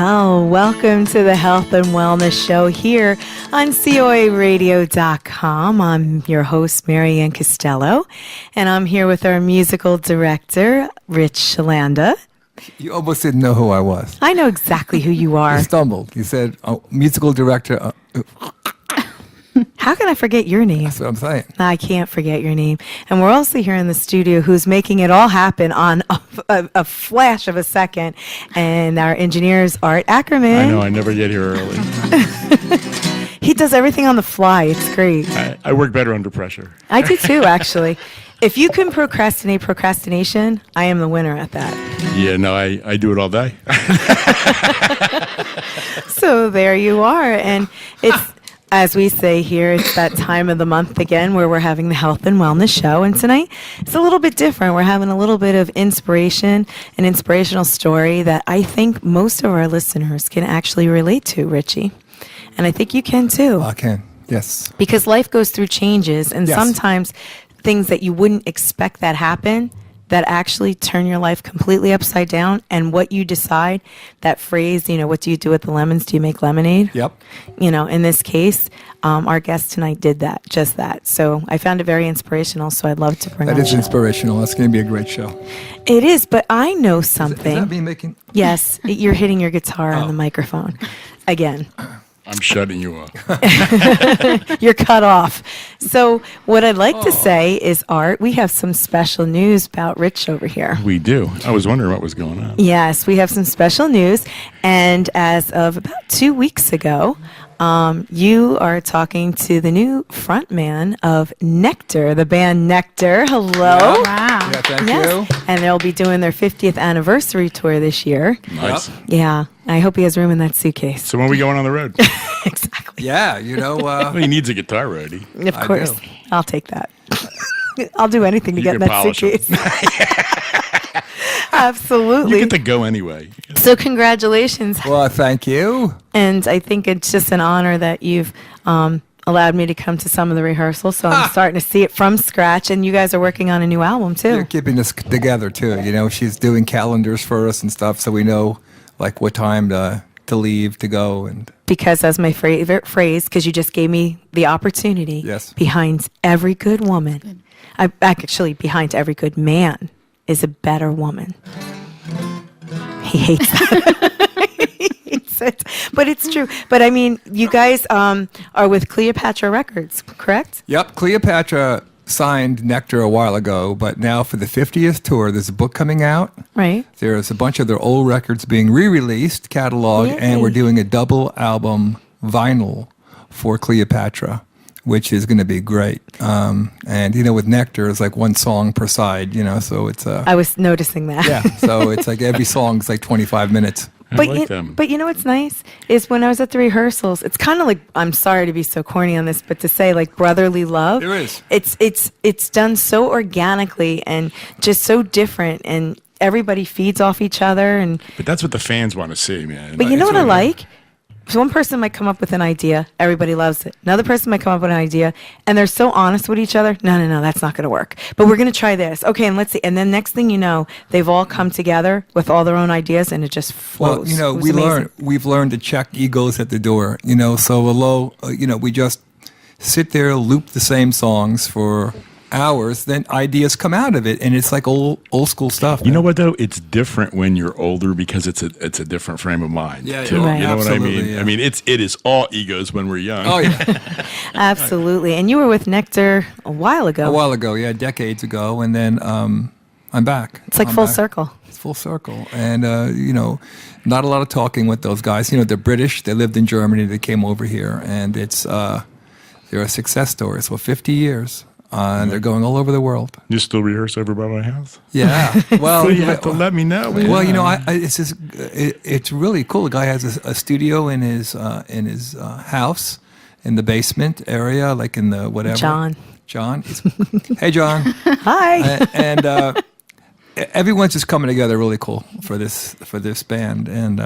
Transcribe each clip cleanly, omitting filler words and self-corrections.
Well, welcome to the Health and Wellness Show here on COARadio.com. I'm your host, Maryann Castello, and I'm here with our musical director, Ryche, Chlanda. You almost didn't know who I was. I know exactly who you are. You stumbled. You said, musical director. How can I forget your name? That's what I'm saying. I can't forget your name. And we're also here in the studio who's making it all happen on a flash of a second. And our engineer is Ackerman. I know, I never get here early. He does everything on the fly. It's great. I work better under pressure. I do too, actually. If you can procrastination, I am the winner at that. Yeah, no, I do it all day. So there you are. And it's, as we say here, it's that time of the month again where we're having the Health and Wellness Show. And tonight, it's a little bit different. We're having a little bit of inspiration, an inspirational story that I think most of our listeners can actually relate to, Richie. And I think you can too. I can, yes. Because life goes through changes, and Yes. sometimes things that you wouldn't expect that happen that actually turn your life completely upside down. And what you decide, that phrase, what do you do with the lemons? Do you make lemonade? Yep. In this case, our guest tonight did that, just that. So I found it very inspirational, so I'd love to bring That on is the show. inspirational. That's going to be a great show. It is, but I know something. Is that me making? Yes, you're hitting your guitar on the microphone again. I'm shutting you off. You're cut off. So what I'd like to say is, Art, we have some special news about Ryche over here. We do. I was wondering what was going on. Yes, we have some special news. And as of about 2 weeks ago, you are talking to the new frontman of Nectar, the band Nectar. Hello. Wow. Yeah, thank Yes. you. And they'll be doing their 50th anniversary tour this year. Nice. Yeah. I hope he has room in that suitcase. So when are we going on the road? Exactly. Yeah, Well, he needs a guitar ready. Of I course. do. I'll take that. I'll do anything to You get in can that polish 'em. suitcase. Absolutely. You get to go anyway. So congratulations. Well, thank you. And I think it's just an honor that you've allowed me to come to some of the rehearsals. So I'm starting to see it from scratch. And you guys are working on a new album, You're too. keeping this together, too. She's doing calendars for us and stuff, so we know, what time to leave, to go. And Because as my favorite phrase, because you just gave me the opportunity, Yes. behind every good woman, actually, behind every good man is a better woman. He hates that. He hates it. But it's true. But I mean, you guys are with Cleopatra Records, correct? Yep, Cleopatra signed Nectar a while ago, but now for the 50th tour, there's a book coming out. Right. There's a bunch of their old records being re-released, cataloged, Yay. and we're doing a double album vinyl for Cleopatra, which is going to be great. And with Nectar, it's like one song per side, so it's I was noticing that. yeah. So it's like every song's like 25 minutes. I like them. But you know what's nice is when I was at the rehearsals, it's kind of like, I'm sorry to be so corny on this, but to say like brotherly love. There is. It's done so organically and just so different, and everybody feeds off each other. But that's what the fans want to see, man. But you know It's what I really- like? So one person might come up with an idea, everybody loves it. Another person might come up with an idea, and they're so honest with each other. No, that's not going to work. But we're going to try this. Okay, and let's see. And then next thing you know, they've all come together with all their own ideas, and it just flows. Well, It was amazing. we've learned to check egos at the door. So we just sit there, loop the same songs for hours, then ideas come out of it, and it's like old school stuff. You know what though? It's different when you're older because it's a different frame of mind. Yeah, too. yeah. Right. You know what I Absolutely, mean? yeah. I mean, it is all egos when we're young. Oh yeah, Absolutely. And you were with Nectar a while ago. a while ago, yeah, decades ago, and then I'm back. It's like I'm full back. circle. It's full circle, and not a lot of talking with those guys. They're British. They lived in Germany. They came over here, and they're a success story. So 50 years. And they're going all over the world. You still rehourse over by my house? Yeah. Well, So you have to let me know, man. Well, it's really cool. The guy has a studio in his house in the basement area, like in the whatever. John. Hey, John. Hi. And everyone's just coming together really cool for this band, and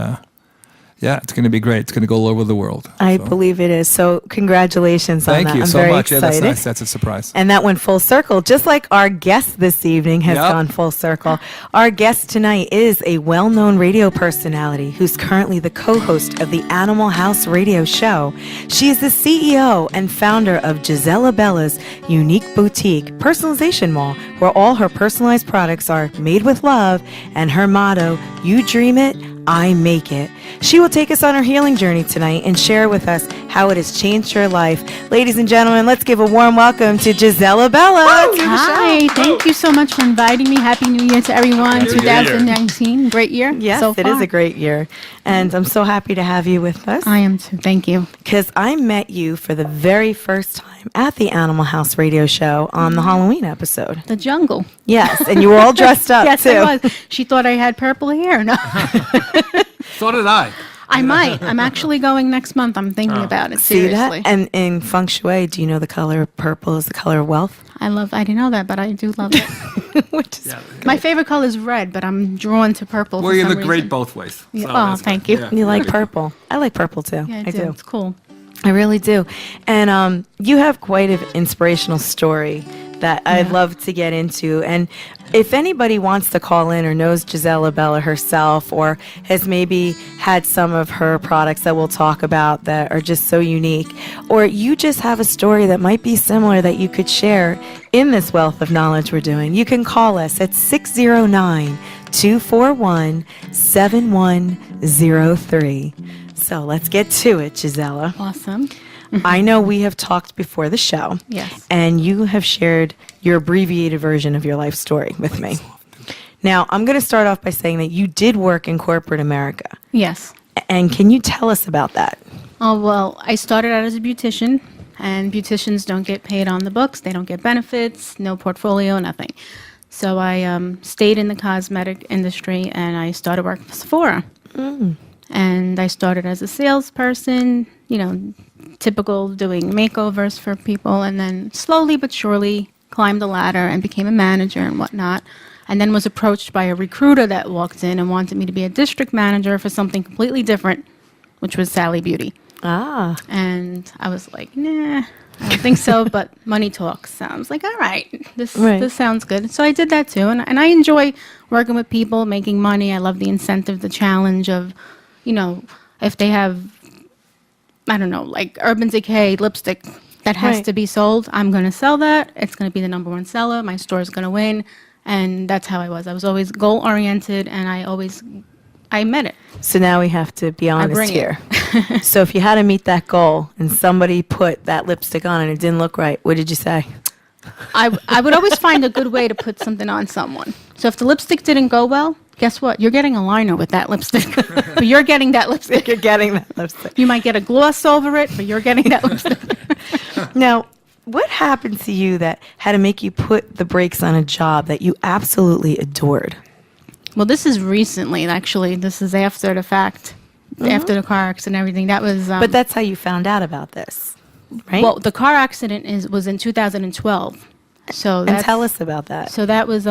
Yeah, it's going to be great. It's going to go all over the world. I So, believe it is. So congratulations on thank that. you I'm so very much. Yeah, excited. that's nice. That's a surprise. And that went full circle, just like our guest this evening has Yep. gone full circle. Our guest tonight is a well-known radio personality who's currently the co-host of the Animal House radio show. She is the CEO and founder of Jusella Bella's unique boutique personalization mall, where all her personalized products are made with love, and her motto, "You dream it, I make it." She will take us on her healing journey tonight and share with us how it has changed her life. Ladies and gentlemen, let's give a warm welcome to Jusella Bella to the Hi, show. thank you so much for inviting me. Happy New Year to everyone. Happy New Year. 2019, great year. Yes, so it is far. a great year. And I'm so happy to have you with us I am too. Thank you. because I met you for the very first time at the Animal House radio show on the Halloween episode. The jungle. Yes, and you were all dressed up Yes, too. I was. She thought I had purple hair. No, So did I. I might. I'm actually going next month. I'm thinking about it. See Seriously. that? And in feng shui, do you know the color purple is the color of wealth? I didn't know that, but I do love it. Which is My favorite color is red, but I'm drawn to purple. Well, for you some look great reason. both ways. Yeah. So Oh, that's thank good. you. Yeah. you like purple. I like purple too. Yeah, I do. It's cool. I really do. And you have quite an inspirational story that I'd love to get into. And if anybody wants to call in or knows Jusella Bella herself or has maybe had some of her products that we'll talk about that are just so unique, or you just have a story that might be similar that you could share in this wealth of knowledge we're doing, you can call us at 609-241-7103. So let's get to it, Jusella. Awesome. I know we have talked before the show. Yes. And you have shared your abbreviated version of your life story with me. Now, I'm going to start off by saying that you did work in corporate America. Yes. And can you tell us about that? Oh, well, I started out as a beautician, and beauticians don't get paid on the books. They don't get benefits, no portfolio, nothing. So I stayed in the cosmetic industry, and I started working for Sephora. And I started as a salesperson, typical doing makeovers for people, and then slowly but surely climbed the ladder and became a manager and whatnot. And then was approached by a recruiter that walked in and wanted me to be a district manager for something completely different, which was Sally Beauty. Ah, And I was like, nah, I don't think so, but money talks. So I was like, all right, this sounds good. So I did that too. And I enjoy working with people, making money. I love the incentive, the challenge of, if they have, I don't know, like Urban Decay lipstick that has Right. to be sold, I'm going to sell that. It's going to be the number one seller. My store's going to win. And that's how I was. I was always goal-oriented, and I met it. so now we have to be honest bring it. here. So if you had to meet that goal and somebody put that lipstick on and it didn't look right, what did you say? I would always find a good way to put something on someone. So if the lipstick didn't go well, guess what? You're getting a liner with that lipstick. But you're getting that lipstick. You're getting that lipstick. You might get a gloss over it, but you're getting that lipstick. Now, what happened to you that had to make you put the brakes on a job that you absolutely adored? Well, this is recently, actually. This is after the fact, after the car accident and everything. That was... But that's how you found out about this, right? Well, the car accident was in 2012. So and that's, tell us about that. So that was...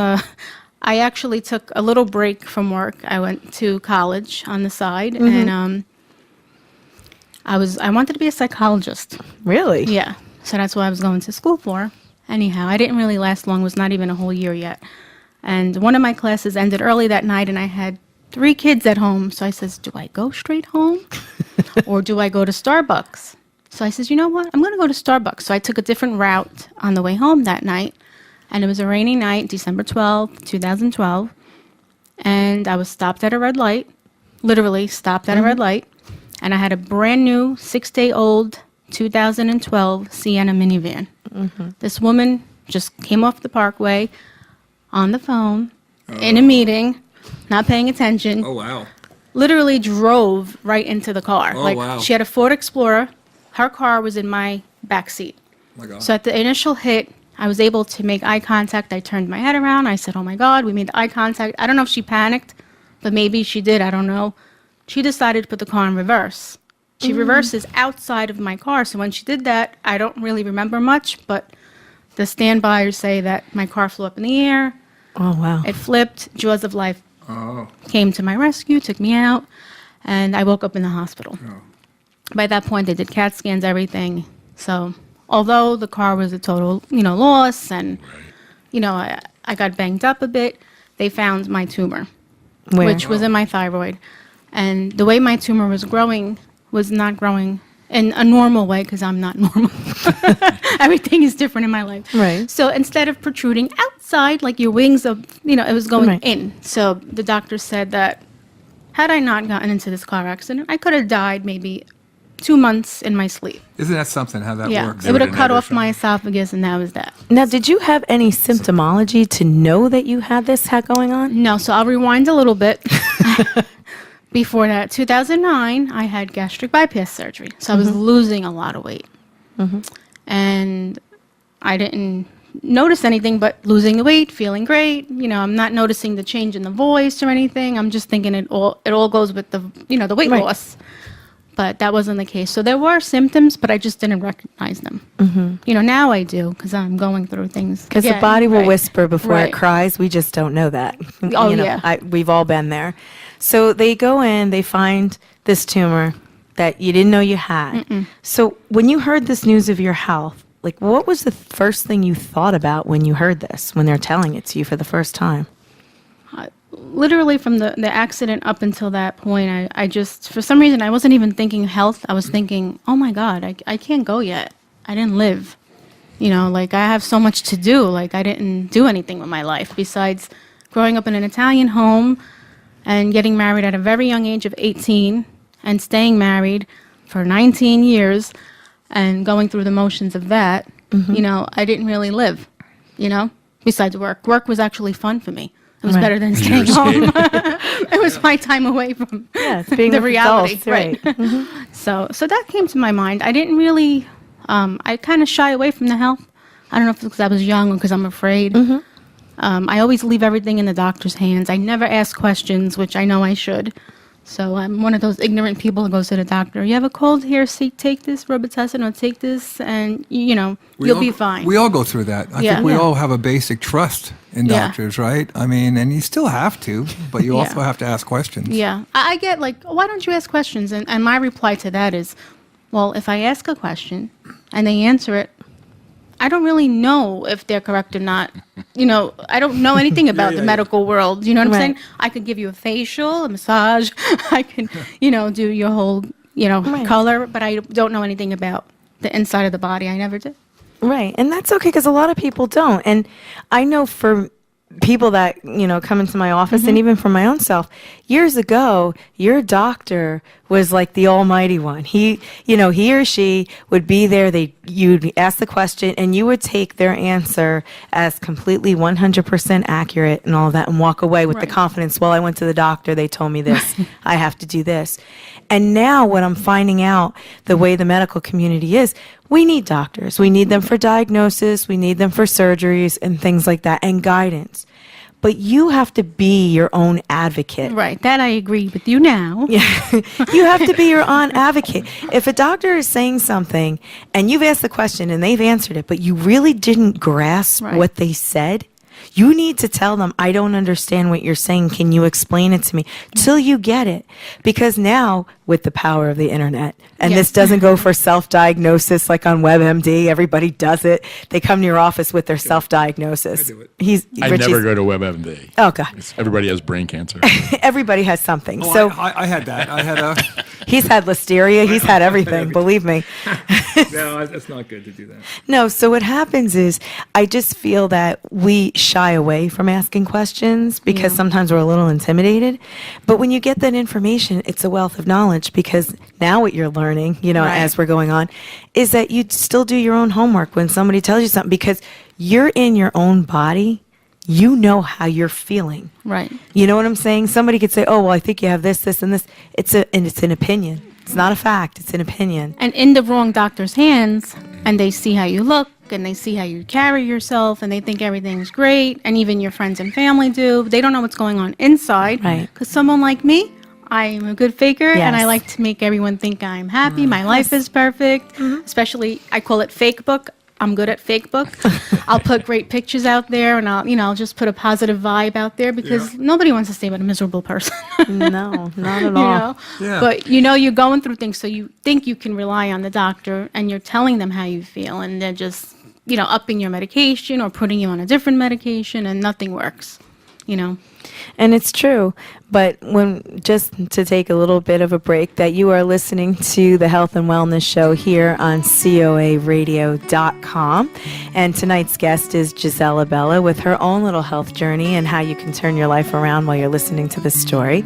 I actually took a little break from work. I went to college on the side, and I wanted to be a psychologist. Really? Yeah. So that's what I was going to school for. Anyhow, I didn't really last long. It was not even a whole year yet. And one of my classes ended early that night, and I had 3 kids at home. So I says, do I go straight home or do I go to Starbucks? So I says, you know what? I'm going to go to Starbucks. So I took a different route on the way home that night. And it was a rainy night, December 12th, 2012. And I was stopped at a red light, literally stopped at a red light. And I had a brand new 6-day-old 2012 Sienna minivan. This woman just came off the parkway on the phone in a meeting, not paying attention. Oh, wow. Literally drove right into the car. Oh, wow. She had a Ford Explorer. Her car was in my back seat. Oh, my God. So at the initial hit, I was able to make eye contact. I turned my head around. I said, oh my God, we made eye contact. I don't know if she panicked, but maybe she did. I don't know. She decided to put the car in reverse. She reverses outside of my car. So when she did that, I don't really remember much, but the standbys say that my car flew up in the air. Oh, wow. It flipped. Jaws of life Oh. came to my rescue, took me out. and I woke up in the hospital. By that point, they did CAT scans, everything. So although the car was a total, loss, and, I got banged up a bit, they found my tumor, Where? which was in my thyroid. And the way my tumor was growing was not growing in a normal way, because I'm not normal. Everything is different in my life. Right. So instead of protruding outside, like your wings of, it was going Right. in. So the doctor said that had I not gotten into this car accident, I could have died maybe 2 months in my sleep. Isn't that something, how that Yeah, works? it would have would've cut never off found my it. esophagus, and that was that. Now, did you have any symptomology to know that you had this going on? No, so I'll rewind a little bit. Before that, 2009, I had gastric bypass surgery. So I was losing a lot of weight. And I didn't notice anything but losing the weight, feeling great. I'm not noticing the change in the voice or anything. I'm just thinking it all goes with the, the weight Right. loss. But that wasn't the case. So there were symptoms, but I just didn't recognize them. Now I do, because I'm going through things. Because the again, body will right. whisper before Right. it cries. We just don't know that. Oh, yeah. We've all been there. So they go in, they find this tumor that you didn't know you had. So when you heard this news of your health, what was the first thing you thought about when you heard this, when they're telling it to you for the first time? Literally from the accident up until that point, I just, for some reason, I wasn't even thinking health. I was thinking, oh my God, I can't go yet. I didn't live. I have so much to do. I didn't do anything with my life besides growing up in an Italian home and getting married at a very young age of 18 and staying married for 19 years and going through the motions of that. I didn't really live, besides work. Work was actually fun for me. It was Right. better than staying home. It was my time away from It's being the with reality. adults, right. So that came to my mind. I didn't really, I kind of shy away from the health. I don't know if it's because I was young or because I'm afraid. I always leave everything in the doctor's hands. I never ask questions, which I know I should. So I'm one of those ignorant people who goes to the doctor. You have a cold here, see, take this Robitussin or take this, and, you'll be fine. We all go through that. I Yeah. think we Yeah. all have a basic trust in Yeah. doctors, right? I mean, and you still have to, but you Yeah. also have to ask questions. Yeah. I get why don't you ask questions? And my reply to that is, well, if I ask a question and they answer it, I don't really know if they're correct or not. I don't know anything about the medical world. You know what I'm Right. saying? I could give you a facial, a massage. I can, do your whole, Right. color, but I don't know anything about the inside of the body. I never did. Right. And that's okay, because a lot of people don't. And I know for people that, come into my office, and even for my own self, years ago, your doctor was like the almighty one. He or she would be there. You'd ask the question, and you would take their answer as completely 100% accurate and all of that, and walk away with the Right. confidence. Well, I went to the doctor. They told me this. I have to do this. And now what I'm finding out, the way the medical community is, we need doctors. We need them for diagnosis. We need them for surgeries and things like that, and guidance. But you have to be your own advocate. Right. That I agree with you now. Yeah. You have to be your own advocate. If a doctor is saying something and you've asked the question and they've answered it, but you really didn't grasp Right. what they said, you need to tell them, I don't understand what you're saying. Can you explain it to me? Till you get it. Because now, with the power of the internet, and Yes. this doesn't go for self-diagnosis like on WebMD, everybody does it. They come to your office with their self-diagnosis. I do it. I Richie's- never go to WebMD. Oh, God. Everybody has brain cancer. Everybody has something. Oh, So I had that. I had a. he's had listeria. He's had everything, believe me. No, that's not good to do that. No, so what happens is I just feel that we shy away from asking questions because Yeah. sometimes we're a little intimidated. But when you get that information, it's a wealth of knowledge, because now what you're learning, Right. as we're going on, is that you still do your own homework when somebody tells you something, because you're in your own body. You know how you're feeling. Right. You know what I'm saying? Somebody could say, "Oh, well, I think you have this, this, and this." It's an opinion. It's not a fact. It's an opinion. And in the wrong doctor's hands, and they see how you look, and they see how you carry yourself, and they think everything's great, and even your friends and family do. They don't know what's going on inside. Right. Because someone like me, I'm a good faker, and I Yes. like to make everyone think I'm happy, my life is perfect. Especially, I call it fake book. I'm good at fake book. I'll put great pictures out there, and I'll just put a positive vibe out there because nobody wants to stay with a miserable person. No, not at all. know? Yeah. But you're going through things, so you think you can rely on the doctor, and you're telling them how you feel, and they're just, upping your medication or putting you on a different medication, and nothing works. And it's true. But just to take a little bit of a break, that you are listening to the Health and Wellness Show here on coaradio.com. And tonight's guest is Jusella Bella with her own little health journey and how you can turn your life around while you're listening to this story.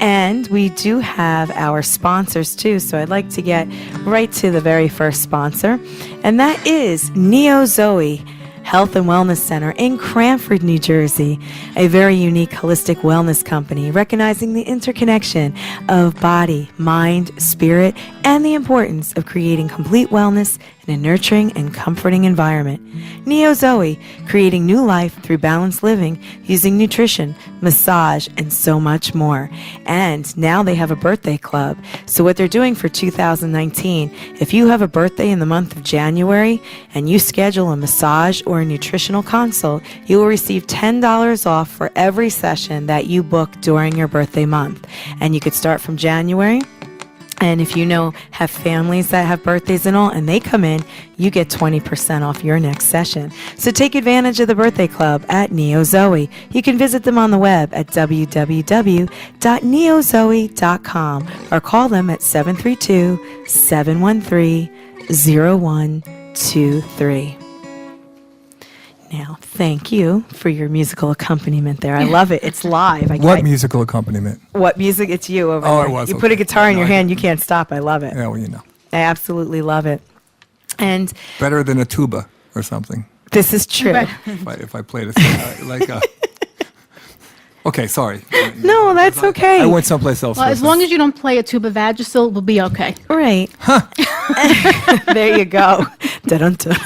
And we do have our sponsors too. So I'd like to get right to the very first sponsor. And that is Neo Zoe Health and Wellness Center in Cranford, New Jersey, a very unique holistic wellness company recognizing the interconnection of body, mind, spirit, and the importance of creating complete wellness in a nurturing and comforting environment. Neo Zoe, creating new life through balanced living using nutrition, massage, and so much more. And now they have a birthday club. So what they're doing for 2019, if you have a birthday in the month of January and you schedule a massage or a nutritional consult, you will receive $10 off for every session that you book during your birthday month. And you could start from January. And if have families that have birthdays and all, and they come in, you get 20% off your next session. So take advantage of the birthday club at Neo Zoe. You can visit them on the web at www.neozoe.com or call them at 732-713-0123. Now, thank you for your musical accompaniment there. I love it. It's live. What musical accompaniment? What music? It's you over there. It was. You okay. put a guitar in No, your I- hand, you can't stop. I love it. Yeah, well, I absolutely love it. And better than a tuba or something. this is true. Right. If I played like a. Okay, sorry. No, that's okay. I went someplace else. Well, with as long this. as you don't play a tuba Vagisil, we'll be okay. Right. There you go. Dun-dun-dun.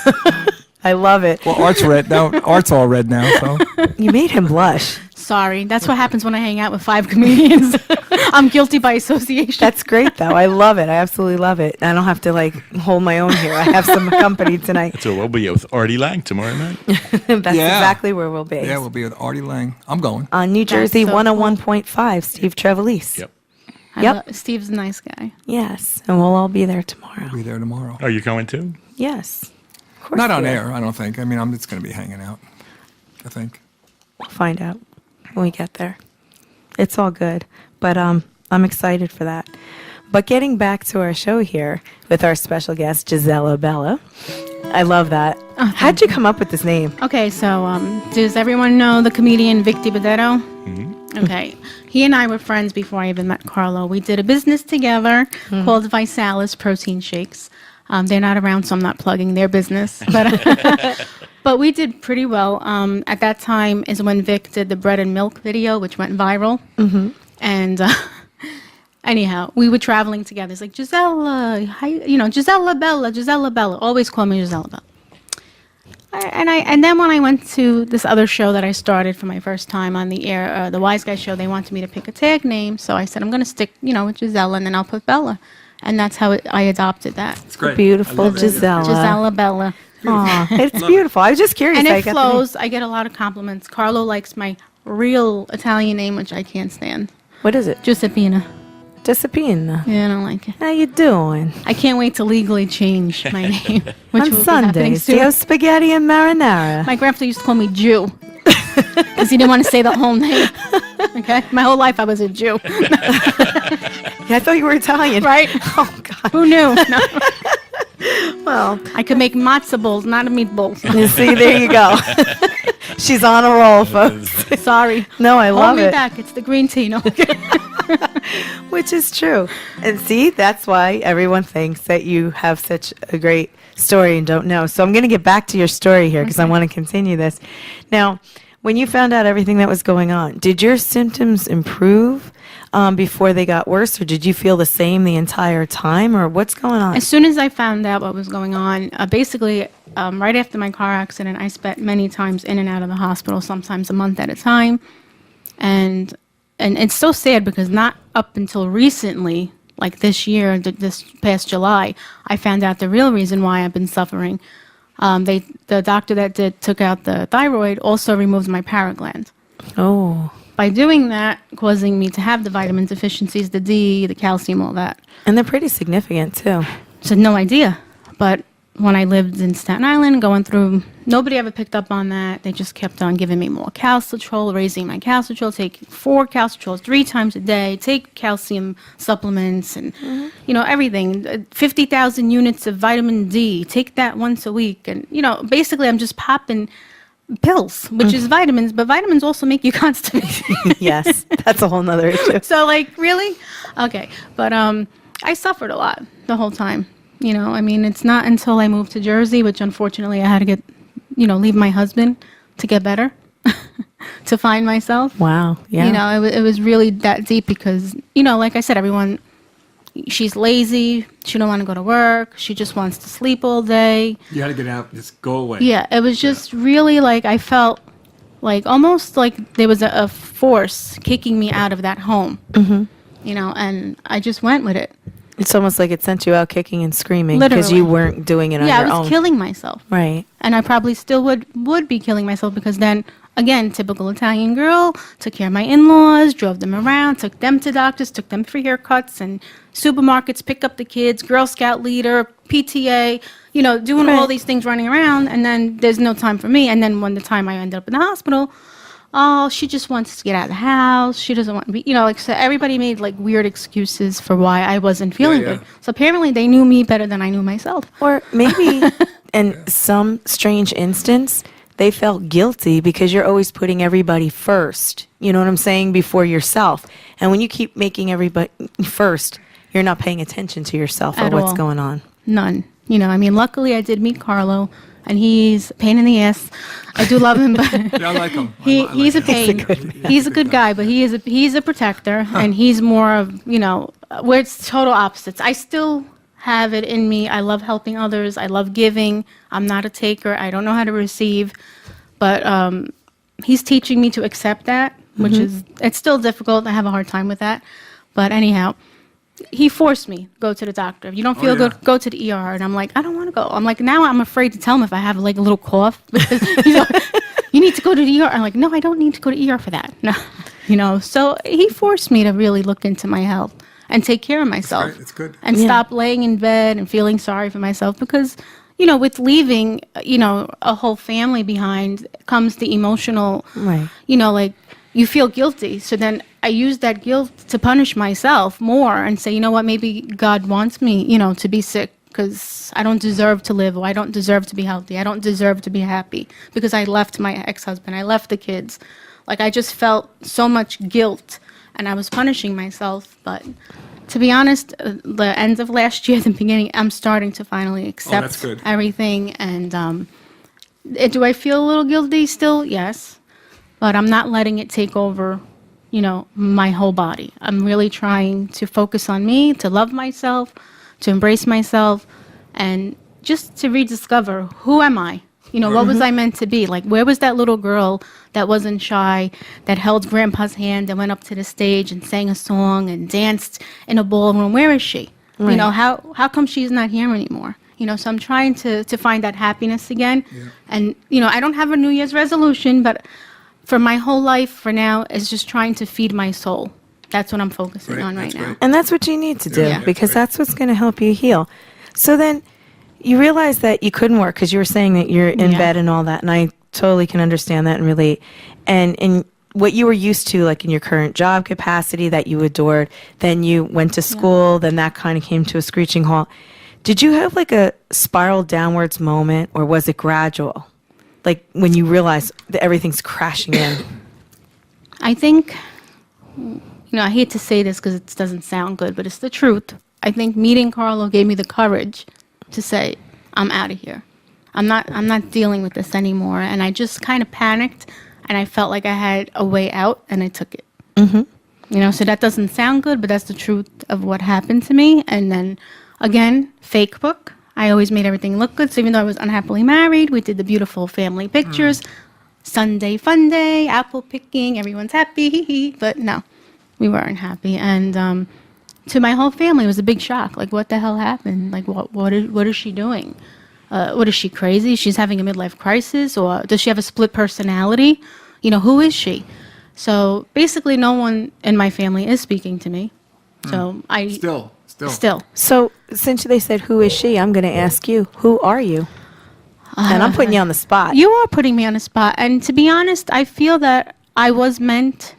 I love it. Well, Art's red now. Art's all red now. So You made him blush. Sorry, that's what happens when I hang out with 5 comedians. I'm guilty by association. That's great, though. I love it. I absolutely love it. I don't have to hold my own here. I have some company tonight. So we'll be with Artie Lang tomorrow night. That's Yeah. exactly where we'll be. yeah, we'll be with Artie Lang. I'm going. On New Jersey so cool. 101.5, Steve Trevelise. Yep. Yep. Steve's a nice guy. Yes, and we'll all be there tomorrow. I'll be there tomorrow. Are you going too? Yes. Of course Not on we are. air, I don't think. I mean, I'm just going to be hanging out. I think. We'll find out when we get there. It's all good, but I'm excited for that. But getting back to our show here with our special guest, Jusella Bella. I love that. How'd you come up with this name? Okay, so does everyone know the comedian Vic DiBedetto? Okay, he and I were friends before I even met Carlo. We did a business together called Visalis Protein Shakes. They're not around, so I'm not plugging their business. But we did pretty well. At that time is when Vic did the bread and milk video, which went viral. And anyhow, we were traveling together. It's like, Jusella, hi, Jusella Bella. Always call me Jusella Bella. And then when I went to this other show that I started for my first time on the air, the Wise Guy show, they wanted me to pick a tag name. So I said, I'm going to stick, with Jusella, and then I'll put Bella. And that's how I adopted that. It's great. Beautiful Jusella. Jusella Bella. Aw, it's beautiful. I was just curious. And how it you got the name. flows. I get a lot of compliments. Carlo likes my real Italian name, which I can't stand. What is it? Giuseppina. Giuseppina. Yeah, I don't like it. How you doing? I can't wait to legally change my name. Which On will be happening Sundays, do you soon. have spaghetti and marinara? My grandfather used to call me Jew. Because he didn't want to say the whole name. Okay? My whole life I was a Jew. Yeah, I thought you were Italian. Right? Oh, God. Who knew? No. Well, I could make matzo balls, not a meatball. you see, there you go. She's on a roll, folks. Sorry. No, I Hold love me it. back. It's the green tea. No. Which is true. And see, that's why everyone thinks that you have such a great story and don't know. So I'm going to get back to your story here because I want to continue this. Now, when you found out everything that was going on, did your symptoms improve before they got worse, or did you feel the same the entire time, or what's going on? As soon as I found out what was going on, basically, right after my car accident, I spent many times in and out of the hospital, sometimes a month at a time. And it's so sad because not up until recently, like this year, this past July, I found out the real reason why I've been suffering. The doctor that took out the thyroid also removed my paragland. Oh. By doing that, causing me to have the vitamin deficiencies, the D, the calcium, all that. And they're pretty significant, too. So I had no idea. But when I lived in Staten Island, going through, nobody ever picked up on that. They just kept on giving me more calcitrol, raising my calcitrol, taking 4 calcitrols 3 times a day, take calcium supplements and, everything. 50,000 units of vitamin D, take that once a week. And, basically I'm just popping pills, which is vitamins, but vitamins also make you constipated. Yes, that's a whole nother issue. So, really? Okay. But I suffered a lot the whole time. It's not until I moved to Jersey, which unfortunately I had to leave my husband to get better, to find myself. Wow. Yeah. It was really that deep because, like I said, everyone, she's lazy. She don't want to go to work. She just wants to sleep all day. You had to get out, just go away. Yeah, it was just really like I felt like almost like there was a force kicking me out of that home. Mm-hmm. And I just went with it. It's almost like it sent you out kicking and screaming because you weren't doing it on your own. Yeah, I was killing myself. Right. And I probably still would be killing myself because then, again, typical Italian girl, took care of my in-laws, drove them around, took them to doctors, took them for haircuts and supermarkets, pick up the kids, Girl Scout leader, PTA, doing all these things running around. And then there's no time for me. And then when the time I ended up in the hospital, oh, she just wants to get out of the house. She doesn't want to be, so everybody made weird excuses for why I wasn't feeling good. So apparently they knew me better than I knew myself. Or maybe in some strange instance, they felt guilty because you're always putting everybody first. You know what I'm saying? Before yourself. And when you keep making everybody first, you're not paying attention to yourself or what's going on. None. Luckily I did meet Carlo. And he's a pain in the ass. I do love him, but I like him. He's a pain. He's a good guy, but he's a protector, and he's more of where it's total opposites. I still have it in me. I love helping others. I love giving. I'm not a taker. I don't know how to receive, but he's teaching me to accept that, which is it's still difficult. I have a hard time with that, but anyhow. He forced me go to the doctor. If you don't feel good, go to the ER. And I'm like, I don't want to go. I'm like, now I'm afraid to tell him if I have a little cough because you need to go to the ER. I'm like, no, I don't need to go to ER for that. No, So he forced me to really look into my health and take care of myself. That's good. And stop laying in bed and feeling sorry for myself because with leaving a whole family behind comes the emotional. Right. You feel guilty. So then I use that guilt to punish myself more and say, what, maybe God wants me, to be sick because I don't deserve to live or I don't deserve to be healthy. I don't deserve to be happy because I left my ex-husband. I left the kids. I just felt so much guilt and I was punishing myself. But to be honest, the end of last year, the beginning, I'm starting to finally accept everything. And do I feel a little guilty still? Yes. But I'm not letting it take over, my whole body. I'm really trying to focus on me, to love myself, to embrace myself, and just to rediscover who am I? What was I meant to be? Where was that little girl that wasn't shy, that held Grandpa's hand and went up to the stage and sang a song and danced in a ballroom? Where is she? Right. How come she's not here anymore? So I'm trying to find that happiness again. Yeah. And, I don't have a New Year's resolution, but for my whole life for now is just trying to feed my soul. That's what I'm focusing on right now. And that's what you need to do because that's what's going to help you heal. So then you realize that you couldn't work because you were saying that you're in bed and all that. And I totally can understand that and relate. And in what you were used to, in your current job capacity that you adored, then you went to school, then that kind of came to a screeching halt. Did you have a spiral downwards moment or was it gradual? When you realize that everything's crashing in? I think, I hate to say this because it doesn't sound good, but it's the truth. I think meeting Carlo gave me the courage to say, I'm out of here. I'm not dealing with this anymore. And I just kind of panicked and I felt like I had a way out and I took it. Mm-hmm. So that doesn't sound good, but that's the truth of what happened to me. And then again, fake book. I always made everything look good. So even though I was unhappily married, we did the beautiful family pictures. Sunday fun day, apple picking, everyone's happy. But no, we weren't happy. And to my whole family, it was a big shock. What the hell happened? What is she doing? what is she, crazy? She's having a midlife crisis, or does she have a split personality? Who is she? So basically, no one in my family is speaking to me. So I Still. So since they said, who is she? I'm going to ask you, who are you? And I'm putting you on the spot. You are putting me on the spot. And to be honest, I feel that I was meant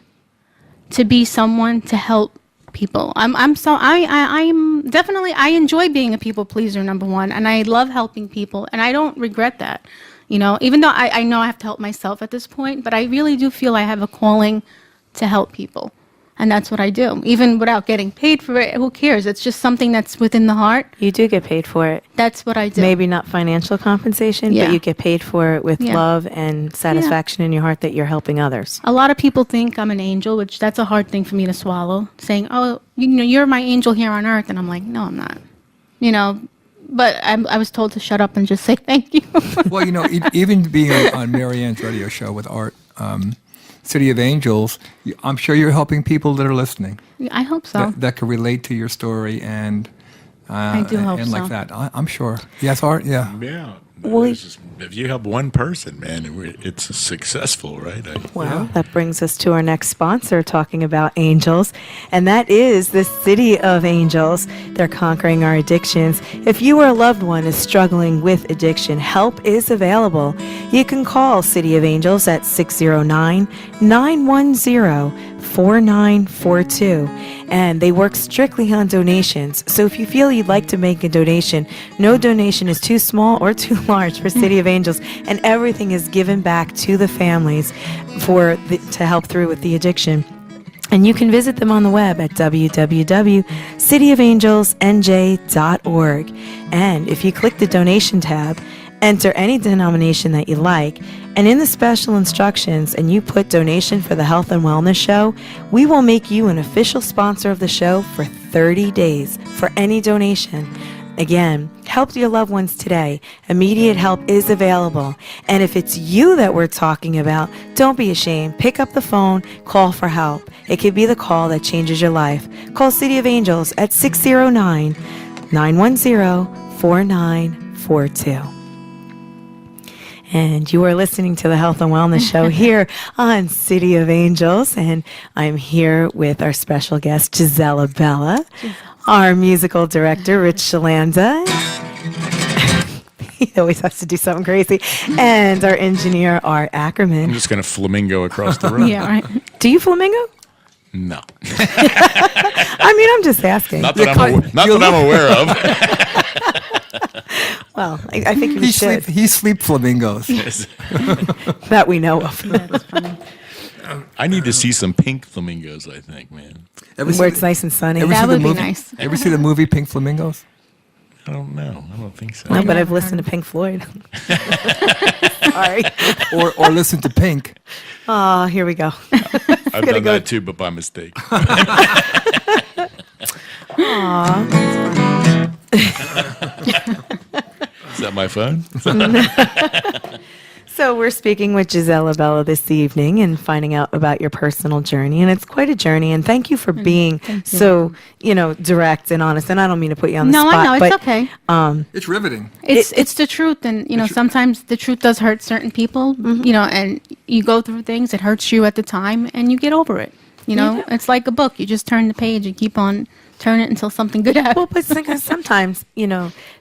to be someone to help people. I'm definitely, I enjoy being a people pleaser, number one, and I love helping people, and I don't regret that. Even though I know I have to help myself at this point, but I really do feel I have a calling to help people. And that's what I do. Even without getting paid for it, who cares? It's just something that's within the heart. You do get paid for it. That's what I do. Maybe not financial compensation, Yeah. but you get paid for it with Yeah. love and satisfaction in your heart that you're helping others. A lot of people think I'm an angel, which that's a hard thing for me to swallow. Saying, "Oh, you're my angel here on earth," and I'm like, "No, I'm not." But I was told to shut up and just say thank you. Well, even being on Maryann's radio show with Art, City of Angels, I'm sure you're helping people that are listening I hope so. that can relate to your story and I do hope and like so. that. I'm sure. Yes, Art. Yeah. Yeah. Well, If you help one person, man, it's successful, right? Well, that brings us to our next sponsor talking about angels, and that is the City of Angels. They're conquering our addictions. If you or a loved one is struggling with addiction, help is available. You can call City of Angels at 609-910-4942, and they work strictly on donations. So if you feel you'd like to make a donation, no donation is too small or too large for City of Angels, and everything is given back to the families to help through with the addiction. And you can visit them on the web at www.cityofangelsnj.org. And if you click the donation tab, enter any denomination that you like, and in the special instructions, and you put donation for the Health and Wellness Show, we will make you an official sponsor of the show for 30 days for any donation. Again, help your loved ones today. Immediate help is available. And if it's you that we're talking about, don't be ashamed. Pick up the phone, call for help. It could be the call that changes your life. Call City of Angels at 609-910-4942. And you are listening to the Health and Wellness Show here on City of Angels. And I'm here with our special guest, Jusella Bella, our musical director, Ryche Chlanda. He always has to do something crazy. And our engineer, Art Ackerman. I'm just going to flamingo across the room. Yeah, right. Do you flamingo? No. I mean, I'm just asking. Not that I'm aware of. Well, I think you should. He sleep flamingos. That we know of. That's funny. I need to see some pink flamingos, I think, man. Where it's nice and sunny. Ever That see the would be movie? nice. Ever see the movie Pink Flamingos? I don't know. I don't think so. No, but I've listened to Pink Floyd. Sorry. Or listen to Pink. Oh, here we go. I've done that too, but by mistake. Is that my phone? So we're speaking with Jusella Bella this evening and finding out about your personal journey, and it's quite a journey. And thank you for being so, direct and honest. And I don't mean to put you on the No, spot, I know. but It's okay. It's riveting. It's the truth, and sometimes the truth does hurt certain people. And you go through things. It hurts you at the time, and you get over it. It's like a book. You just turn the page and keep on turning it until something good happens. Well, but sometimes,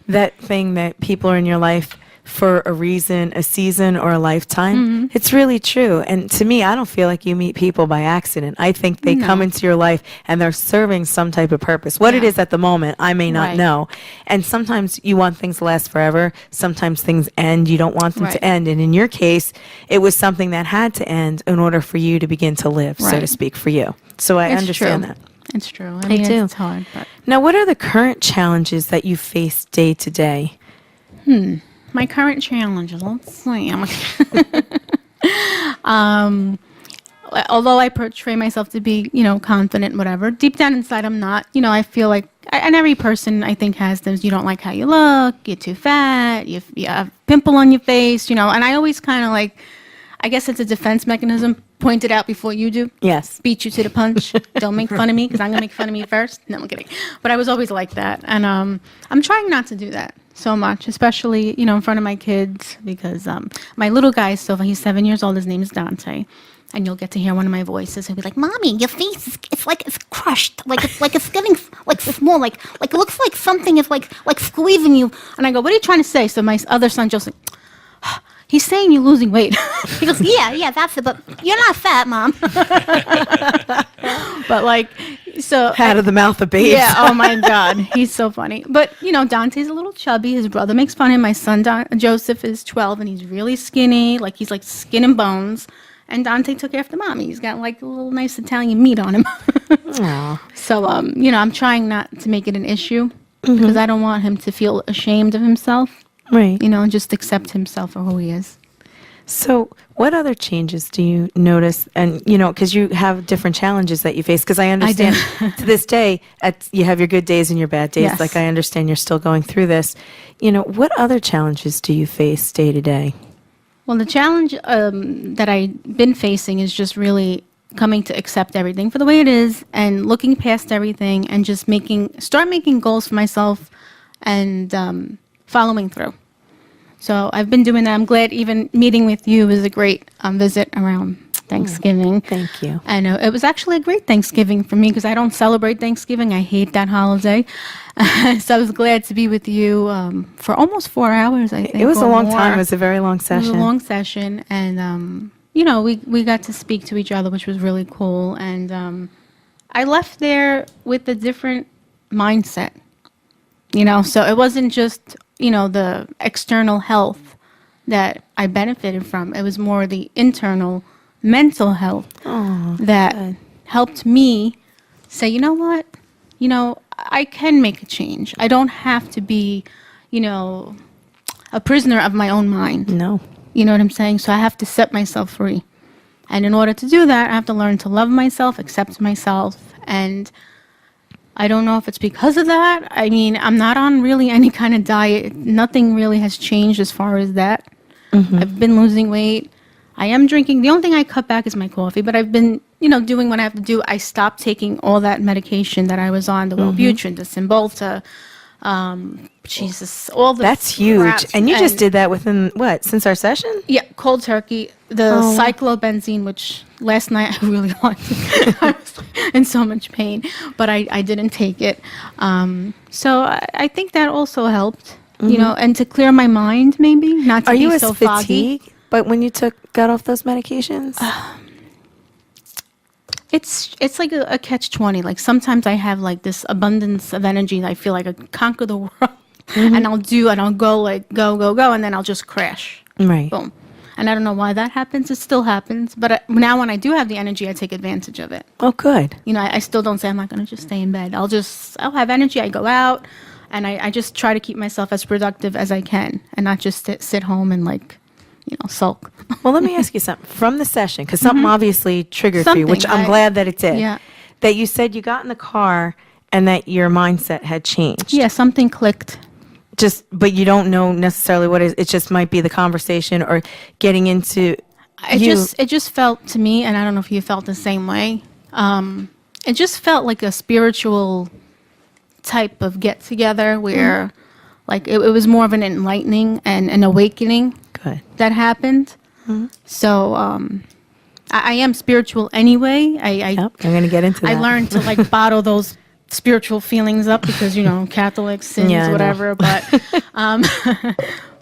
that thing that people are in your life for a reason, a season, or a lifetime, it's really true. And to me, I don't feel like you meet people by accident. I think they come into your life and they're serving some type of purpose. What it is at the moment, I may not Right. know. And sometimes you want things to last forever. Sometimes things end. You don't want them Right. to end. And in your case, it was something that had to end in order for you to begin to live, so to Right. speak, for you. So I It's understand true. that. It's true. I I mean, do. It's hard, but Now, what are the current challenges that you face day to day? my current challenges. Let's see. Although I portray myself to be, confident, whatever, deep down inside, I'm not. I feel like, and every person I think has this. You don't like how you look. You're too fat. You have a pimple on your face. And I always kind of like, I guess it's a defense mechanism point it out before you do. Yes. Beat you to the punch. Don't make fun of me because I'm going to make fun of me first. No, I'm kidding. But I was always like that. And I'm trying not to do that so much, especially, in front of my kids because my little guy is so he's 7 years old. His name is Dante. And you'll get to hear one of my voices. He'll be like, "Mommy, your face it's like it's crushed. Like it's getting like small. Like it looks like something is like squeezing you." And I go, "What are you trying to say?" So my other son just like, "He's saying you're losing weight." He goes, "Yeah, that's it. But you're not fat, Mom." But like, so Out of the mouth of babes. yeah. Oh my God, he's so funny. But Dante's a little chubby. His brother makes fun of him. My son Joseph is 12, and he's really skinny. Like he's like skin and bones. And Dante took after Mommy. He's got like a little nice Italian meat on him. Aw. So I'm trying not to make it an issue because I don't want him to feel ashamed of himself. Right. And just accept himself for who he is. So, what other changes do you notice? And, because you have different challenges that you face, because I understand to this day, you have your good days and your bad days. Yes. Like, I understand you're still going through this. What other challenges do you face day to day? Well, the challenge that I've been facing is just really coming to accept everything for the way it is and looking past everything and just start making goals for myself and following through. So I've been doing that. I'm glad even meeting with you was a great visit around Thanksgiving. Thank you. And it was actually a great Thanksgiving for me because I don't celebrate Thanksgiving. I hate that holiday. So I was glad to be with you for almost 4 hours, I think. It was a or long more. time. It was a very long It session. was a long session. And, we got to speak to each other, which was really cool. And I left there with a different mindset, So it wasn't just, the external health that I benefited from. It was more the internal mental health that good. helped me say, you know what? I can make a change. I don't have to be, a prisoner of my own mind. No. You know what I'm saying? So I have to set myself free. And in order to do that, I have to learn to love myself, accept myself. And I don't know if it's because of that. I mean, I'm not on really any kind of diet. Nothing really has changed as far as that. I've been losing weight. I am drinking. The only thing I cut back is my coffee, but I've been, doing what I have to do. I stopped taking all that medication that I was on, the Wellbutrin, the Cymbalta, Jesus, all the That's huge. craps. And you just did that within, since our session? Yeah, cold turkey, the cyclobenzene, which last night I really wanted. I was in so much pain, but I didn't take it. So I think that also helped, and to clear my mind, maybe not to Are be you as so foggy. fatigued? But when you got off those medications? It's like a catch-20. Like sometimes I have like this abundance of energy. I feel like I conquer the world, and I'll go, and then I'll just crash. Right. Boom. And I don't know why that happens. It still happens. But now when I do have the energy, I take advantage of it. Oh, good. I still don't say I'm not going to just stay in bed. I'll have energy. I go out, and I just try to keep myself as productive as I can and not just sit home and sulk. Well, let me ask you something from the session, because something obviously triggered for you, which Something. I'm glad that it did. Yeah. That you said you got in the car and that your mindset had changed. Yeah, something clicked. But you don't know necessarily what it is. It just might be the conversation or getting into. It just felt to me, and I don't know if you felt the same way. It just felt like a spiritual type of get together where, like, it was more of an enlightening and an awakening. Good. That happened. So I am spiritual anyway. Yep, I'm going to get into that. I learned to like bottle those spiritual feelings up because Catholics, sins, Yeah, I know. whatever. But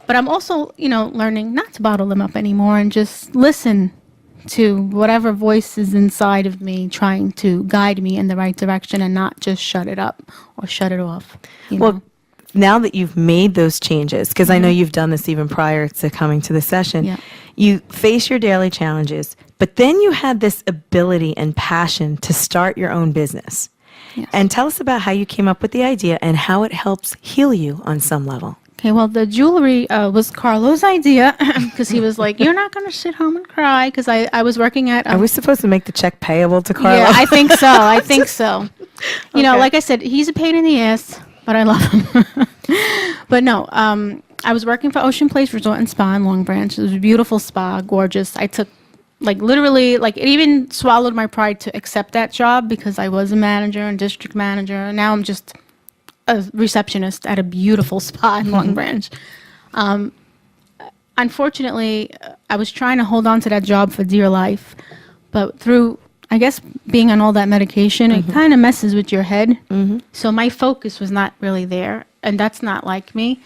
but I'm also learning not to bottle them up anymore and just listen to whatever voice is inside of me trying to guide me in the right direction and not just shut it up or shut it off. Well, now that you've made those changes, because I know you've done this even prior to coming to the session, Yeah. you face your daily challenges, but then you had this ability and passion to start your own business. Yes. And tell us about how you came up with the idea and how it helps heal you on some level. Okay, well, the jewelry was Carlo's idea because he was like, "You're not going to sit home and cry," because I was working at. Are we supposed to make the check payable to Carlo? Yeah, I think so. I think so. You know, Okay. like I said, he's a pain in the ass, but I love him. But no, I was working for Ocean Place Resort and Spa in Long Branch. It was a beautiful spa, gorgeous. I took like literally, like it even swallowed my pride to accept that job because I was a manager and district manager. And now I'm just a receptionist at a beautiful spa in Long Branch. Unfortunately, I was trying to hold on to that job for dear life, but through, I guess, being on all that medication, it kind of messes with your head. So my focus was not really there, and that's not like me.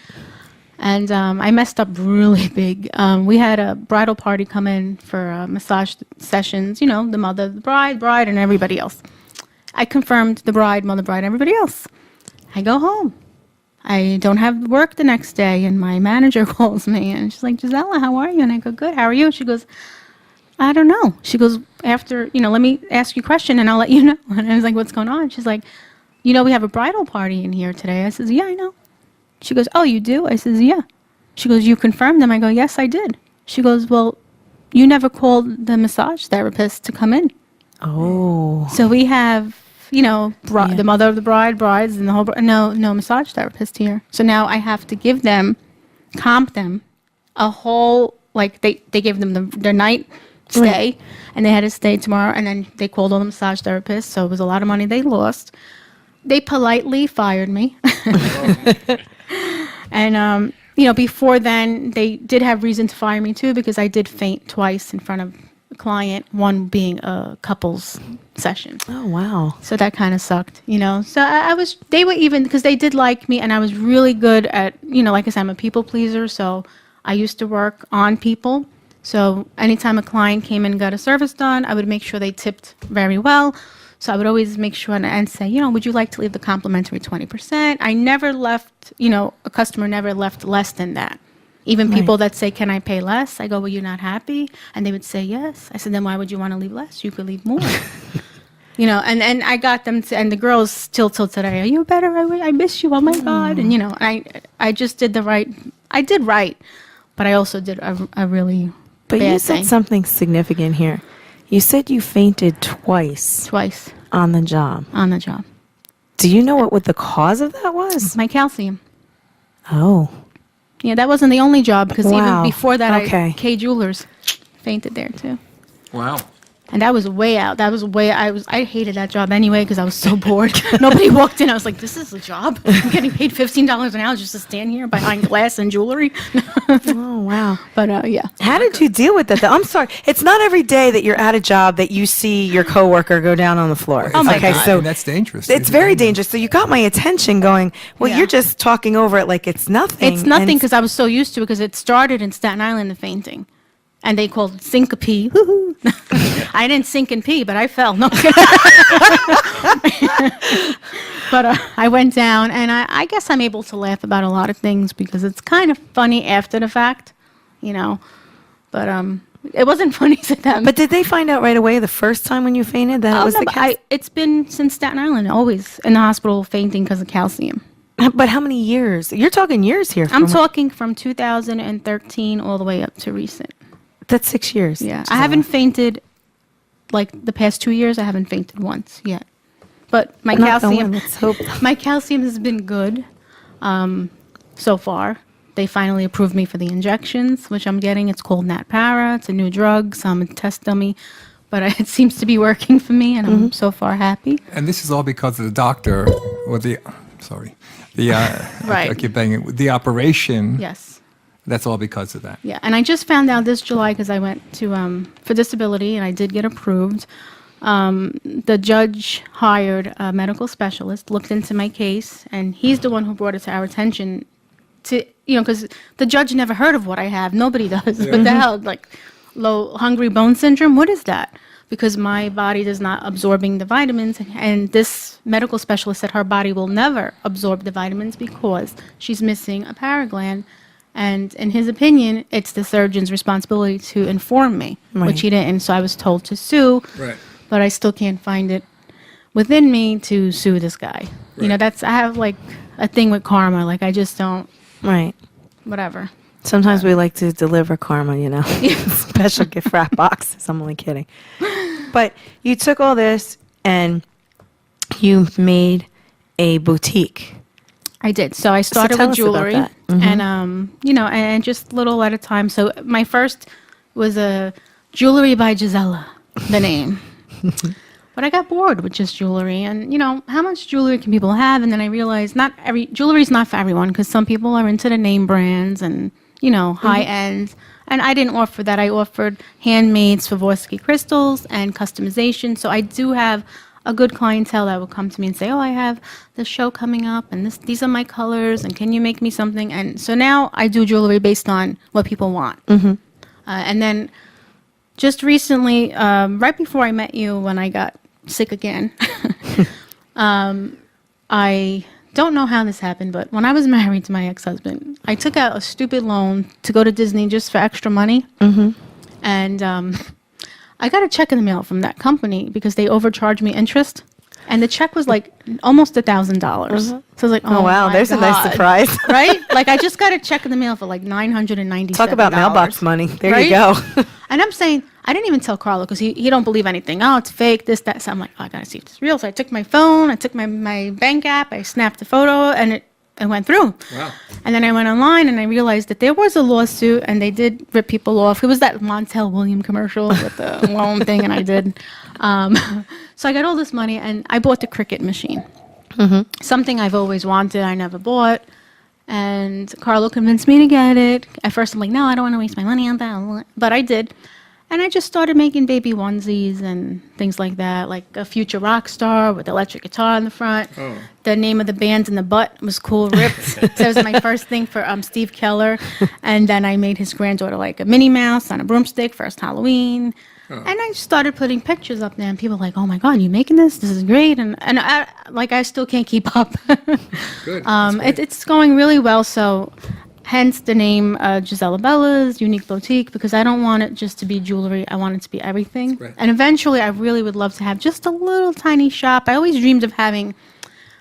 And I messed up really big. We had a bridal party come in for massage sessions, you know, the mother, the bride, and everybody else. I confirmed the bride, mother, bride, everybody else. I go home. I don't have work the next day, and my manager calls me, and she's like, Jusella, how are you? And I go, good, how are you? She goes, I don't know. She goes, after, you know, let me ask you a question, and I'll let you know. And I was like, what's going on? She's like, you know, we have a bridal party in here today. I says, yeah, I know. She goes, oh, you do? I says, yeah. She goes, you confirmed them? I go, yes, I did. She goes, well, you never called the massage therapist to come in. Oh. So we have, you know, the mother of the bride, brides, and the whole, no massage therapist here. So now I have to give them, comp them, a whole, like, they gave them their night stay, and they had to stay tomorrow, and then they called all the massage therapists, so it was a lot of money they lost. They politely fired me. And, you know, before then, they did have reason to fire me, too, because I did faint twice in front of a client, one being a couples session. Oh, wow. So that kind of sucked, you know. So they were even, because they did like me, and I was really good at, you know, like I said, I'm a people pleaser, so I used to work on people. So anytime a client came in and got a service done, I would make sure they tipped very well. So I would always make sure and say, you know, would you like to leave the complimentary 20%? I never left, you know, a customer never left less than that. Even people that say, can I pay less? I go, well, you're not happy? And they would say, yes. I said, then why would you want to leave less? You could leave more. You know, and I got them to, and the girls still till today, are you better? I miss you. Oh, my God. And, you know, I just did I did right, but I also did a really But bad you said thing. something significant here. You said you fainted twice on the job. On the job. Do you know what the cause of that was? My calcium. Oh. Yeah, that wasn't the only job, because Wow. even before that, Okay. K Jewelers fainted there too. Wow. And that was way out. I hated that job anyway because I was so bored. Nobody walked in. I was like, this is a job? I'm getting paid $15 an hour just to stand here behind glass and jewelry. Oh, wow. But yeah. How did you deal with that, though? I'm sorry. It's not every day that you're at a job that you see your coworker go down on the floor. Oh, my okay, God. so And that's dangerous. it's very dangerous. So you got my attention going, well, Yeah. you're just talking over it like it's nothing. It's nothing and because I was so used to it because it started in Staten Island, the fainting. And they called it syncope. Woo-hoo. I didn't sink and pee, but I fell. No. But I went down, and I guess I'm able to laugh about a lot of things because it's kind of funny after the fact, you know. But it wasn't funny to them. But did they find out right away the first time when you fainted that it was no, the but calcium? it's been since Staten Island, always in the hospital fainting because of calcium. But how many years? You're talking years here. I'm talking from 2013 all the way up to recent. That's 6 years. Yeah, I haven't fainted, like the past 2 years, I haven't fainted once yet. But my Knock on wood, calcium, let's hope. my calcium has been good so far. They finally approved me for the injections, which I'm getting. It's called Natpara. It's a new drug, so I'm a test dummy. But it seems to be working for me, and I'm so far happy. And this is all because of the doctor, or the Right. I keep banging the operation. Yes. That's all because of that. Yeah, and I just found out this July because I went to for disability and I did get approved. The judge hired a medical specialist, looked into my case, and he's the one who brought it to our attention. To because the judge never heard of what I have. Nobody does. What the hell? Like low hungry bone syndrome? What is that? Because my body is not absorbing the vitamins, and this medical specialist said her body will never absorb the vitamins because she's missing a paragland. And in his opinion, it's the surgeon's responsibility to inform me, which he didn't. So I was told to sue, but I still can't find it within me to sue this guy. You know, I have like a thing with karma. Like I just don't, Right. whatever. Sometimes we like to deliver karma, you know. Special gift wrap boxes. I'm only kidding. But you took all this and you made a boutique. I did. So I started tell with us about jewelry that. and, and just little at a time. So my first was a Jewelry by Jusella, the name. But I got bored with just jewelry, and how much jewelry can people have? And then I realized jewelry is not for everyone, because some people are into the name brands and high end. And I didn't offer that. I offered handmade Swarovski crystals and customization. So I do have a good clientele that will come to me and say, "Oh, I have this show coming up, and these are my colors, and can you make me something?" And so now I do jewelry based on what people want. And then just recently, right before I met you, when I got sick again, I don't know how this happened, but when I was married to my ex-husband, I took out a stupid loan to go to Disney just for extra money. And I got a check in the mail from that company because they overcharged me interest. And the check was like almost $1,000. So I was like, oh wow, my there's a nice God. surprise. Right? Like I just got a check in the mail for like $997. Talk about mailbox money. There Right? you go. And I'm saying, I didn't even tell Carlo because he don't believe anything. Oh, it's fake, this, that. So I'm like, oh, I got to see if it's real. So I took my phone, I took my bank app, I snapped a photo, and it went through. Wow. And then I went online and I realized that there was a lawsuit and they did rip people off. It was that Montel William commercial with the loan thing, and I did. So I got all this money and I bought the Cricut machine. Something I've always wanted, I never bought. And Carlo convinced me to get it. At first I'm like, no, I don't want to waste my money on that. But I did. And I just started making baby onesies and things like that, like a future rock star with electric guitar in the front. Oh. The name of the band in the butt was cool, ripped. So it was my first thing for Steve Keller. And then I made his granddaughter like a Minnie Mouse on a broomstick, first Halloween. Oh. And I started putting pictures up there, and people were like, "Oh my God, you making this? This is great!" And I still can't keep up. Good. It's going really well. So, hence the name Jusella Bella's Unique Boutique, because I don't want it just to be jewelry. I want it to be everything. Great. And eventually, I really would love to have just a little tiny shop. I always dreamed of having.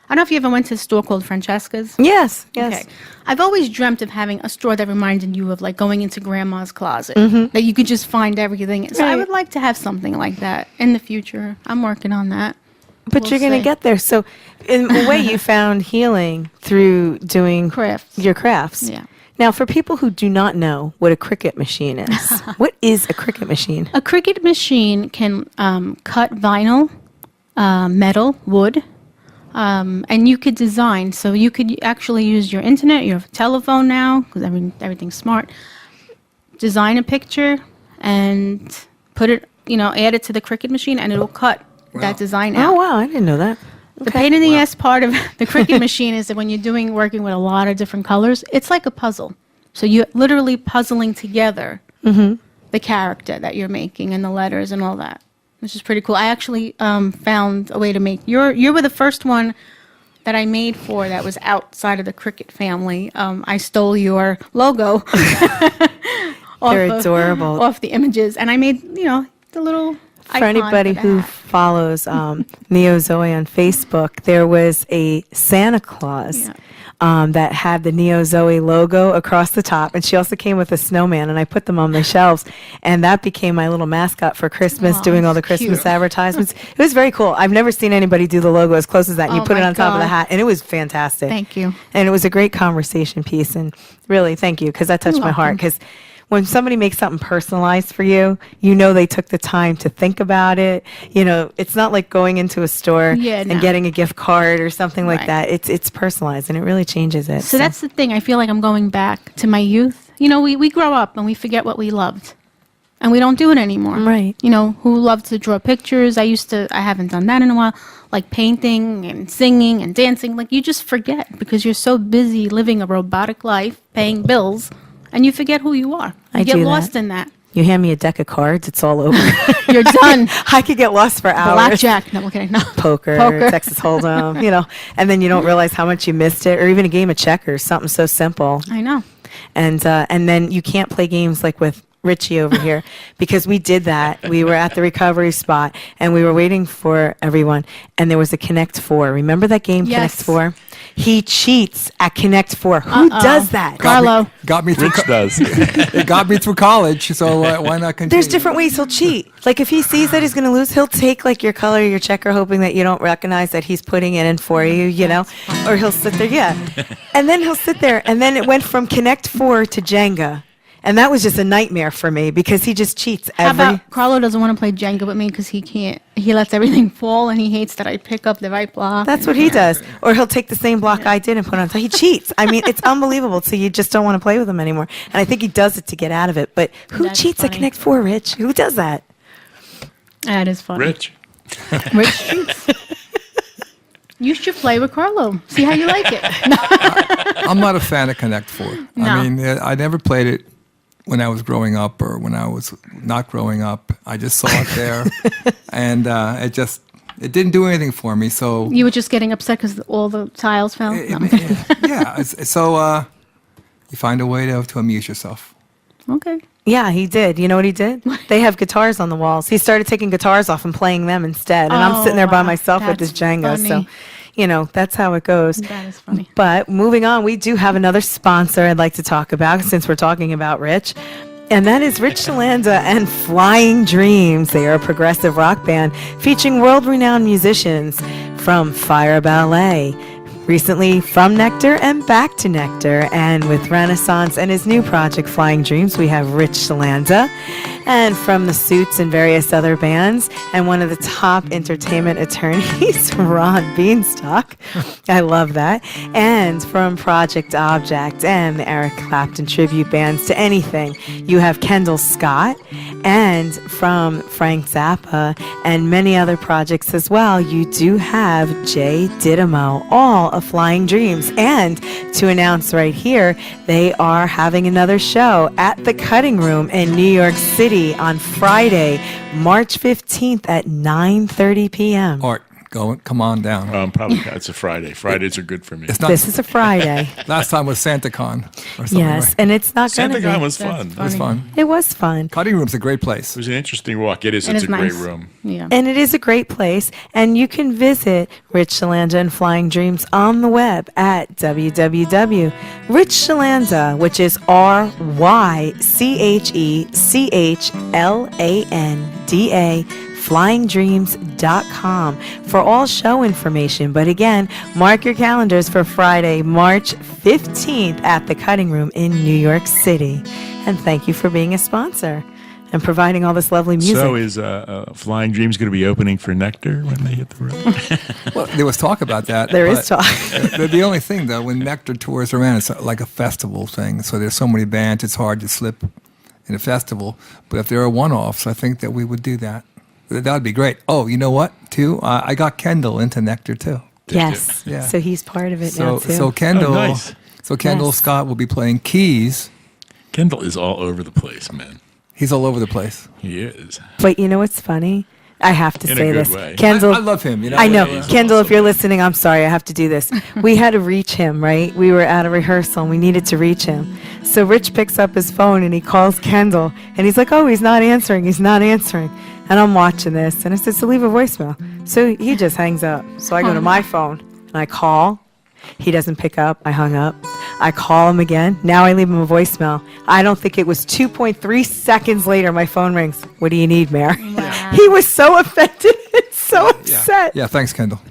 I don't know if you ever went to a store called Francesca's. Yes. Okay. I've always dreamt of having a store that reminded you of like going into grandma's closet, that you could just find everything. So I would like to have something like that in the future. I'm working on that. But you're going to get there. So in a way, you found healing through doing Crafts. your crafts. Yeah. Now, for people who do not know what a Cricut machine is, what is a Cricut machine? A Cricut machine can cut vinyl, metal, wood, and you could design. So you could actually use your internet, your telephone now, because everything's smart. Design a picture and put it, add it to the Cricut machine, and it'll cut that design out. Oh, wow. I didn't know that. The pain in the ass part of the Cricut machine is that when you're working with a lot of different colors, it's like a puzzle. So you're literally puzzling together the character that you're making and the letters and all that, which is pretty cool. I actually found a way to make you were the first one that I made for that was outside of the Cricut family. I stole your logo. They're adorable. Off the images, and I made the little. For anybody who follows Neo Zoe on Facebook, there was a Santa Claus that had the Neo Zoe logo across the top, and she also came with a snowman, and I put them on my shelves, and that became my little mascot for Christmas, doing all the Christmas cute. advertisements. It was very cool. I've never seen anybody do the logo as close as that, and you Oh put it my on top of the God. hat, and it was fantastic. Thank you. And it was a great conversation piece, and really, thank you, because that touched my heart, welcome. because when somebody makes something personalized for you, they took the time to think about it. It's not like going into a store and no. getting a gift card or something like Right. that. It's personalized, and it really changes it. So that's the thing. I feel like I'm going back to my youth. We grow up and we forget what we loved. And we don't do it anymore. Right. Who loved to draw pictures. I haven't done that in a while. Like painting and singing and dancing. Like you just forget because you're so busy living a robotic life, paying bills, and you forget who you are. You I get do that. lost in that. You hand me a deck of cards, it's all over. You're done. I could get lost for hours. Blackjack. No, okay, no. Poker, Texas Hold'em, and then you don't realize how much you missed it, or even a game of checkers, something so simple. I know. And then you can't play games like with Ryche over here because we did that. We were at the recovery spot and we were waiting for everyone, and there was a Connect 4. Remember that game, Yes. Connect 4? He cheats at Connect 4. Who does that? Carlo. Got me through. Rich does. It got me through college, so why not continue? There's different ways he'll cheat. Like if he sees that he's going to lose, he'll take like your color, your checker, hoping that you don't recognize that he's putting it in for you, or he'll sit there, and then he'll sit there, and then it went from Connect 4 to Jenga. And that was just a nightmare for me because he just cheats How every. about Carlo doesn't want to play Jenga with me because he can't. He lets everything fall and he hates that I pick up the right block. That's what he does. Or he'll take the same block I did and put on. So he cheats. I mean, it's unbelievable. So you just don't want to play with him anymore. And I think he does it to get out of it. But who That's cheats at funny. Connect Four, Rich? Who does that? That is funny. Rich. Rich cheats. You should play with Carlo. See how you like it. I'm not a fan of Connect Four. No. I mean, I never played it when I was growing up or when I was not growing up. I just saw it there, and it didn't do anything for me. So You were just getting upset because all the tiles fell. No. so you find a way to amuse yourself. Okay. Yeah, he did. You know what he did? They have guitars on the walls. He started taking guitars off and playing them instead. And I'm sitting there by wow. myself with this That's Jenga. So, funny. that's how it goes. That is funny. But moving on, we do have another sponsor I'd like to talk about since we're talking about Rich. And that is Ryche Chlanda and Flying Dreams. They are a progressive rock band featuring world-renowned musicians from Fire Ballet, recently from Nectar and back to Nectar. And with Renaissance and his new project, Flying Dreams, we have Ryche Chlanda. And from the Suits and various other bands, and one of the top entertainment attorneys, Ron Beanstalk. I love that. And from Project Object and the Eric Clapton tribute bands to anything, you have Kendall Scott. And from Frank Zappa and many other projects as well, you do have Jay Didymo, all of Flying Dreams. And to announce right here, they are having another show at the Cutting Room in New York City on Friday, March 15th at 9:30 p.m. Art, come on down. Probably it's a Friday. Fridays are good for me. It's not. This is a Friday. Last time was SantaCon or something. Yes, right? and it's not going to SantaCon be. was fun. That's It was fun. It was fun. Cutting Room's a great place. It was an interesting walk. It is. It It's is a great nice. room. Yeah. And it is a great place. And you can visit Ryche Chlanda and Flying Dreams on the web at www.rychechlanda, which is RYCHECHLANDA, flyingdreams.com for all show information. But again, mark your calendars for Friday, March 15th at the Cutting Room in New York City. And thank you for being a sponsor and providing all this lovely music. So is Flying Dreams going to be opening for Nectar when they hit the road? Well, there was talk about that. There is but talk. the only thing, though, when Nectar tours around, it's like a festival thing. So there's so many bands, it's hard to slip in a festival. But if there are one-offs, I think that we would do that. That would be great. Oh, you know what, too? I got Kendall into Nectar, too. Yes. Yeah. So he's part of it now, too. So Kendall, Oh, nice. Yes. Scott will be playing keys. Kendall is all over the place, man. He's all over the place. He is. But you know what's funny? I have to In a say good this. way. Kendall, I love him. You know, I know. He's Kendall, if awesome. you're listening, I'm sorry. I have to do this. We had to reach him, right? We were at a rehearsal and we needed to reach him. So Rich picks up his phone and he calls Kendall and he's like, oh, he's not answering. He's not answering. And I'm watching this and I said, so leave a voicemail. So he just hangs up. So I go to my phone and I call. He doesn't pick up. I hung up. I call him again. Now I leave him a voicemail. I don't think it was 2.3 seconds later, my phone rings. What do you need, Mayor? Wow. He was so offended and so upset. Yeah, thanks, Kendall.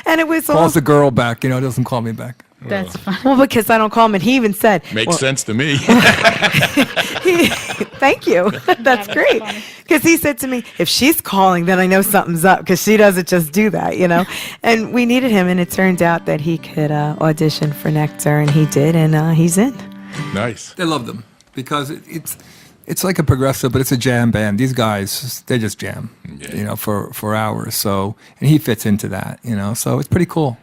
And it was all, Calls the girl back, doesn't call me back. That's funny. well, because I don't call him. And he even said, Makes well, sense to me. thank you. That's great. Because he said to me, if she's calling, then I know something's up because she doesn't just do that, And we needed him. And it turned out that he could audition for Nectar. And he did. And he's in. Nice. They love them because it's like a progressive, but it's a jam band. These guys, they just jam, Yeah. for hours. So, and he fits into that, So it's pretty cool.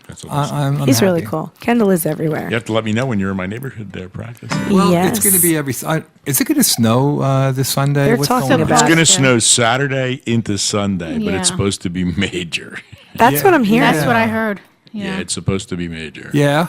That's awesome. I'm He's really happy. cool. Kendall is everywhere. You have to let me know when you're in my neighborhood there practicing. Well, Yes. it's going to be is it going to snow this Sunday? They're What's talking going on? about It's going to it. snow Saturday into Sunday, but Yeah. it's supposed to be major. That's what I'm hearing. That's what I heard. Yeah, Yeah. it's supposed to be major. Yeah.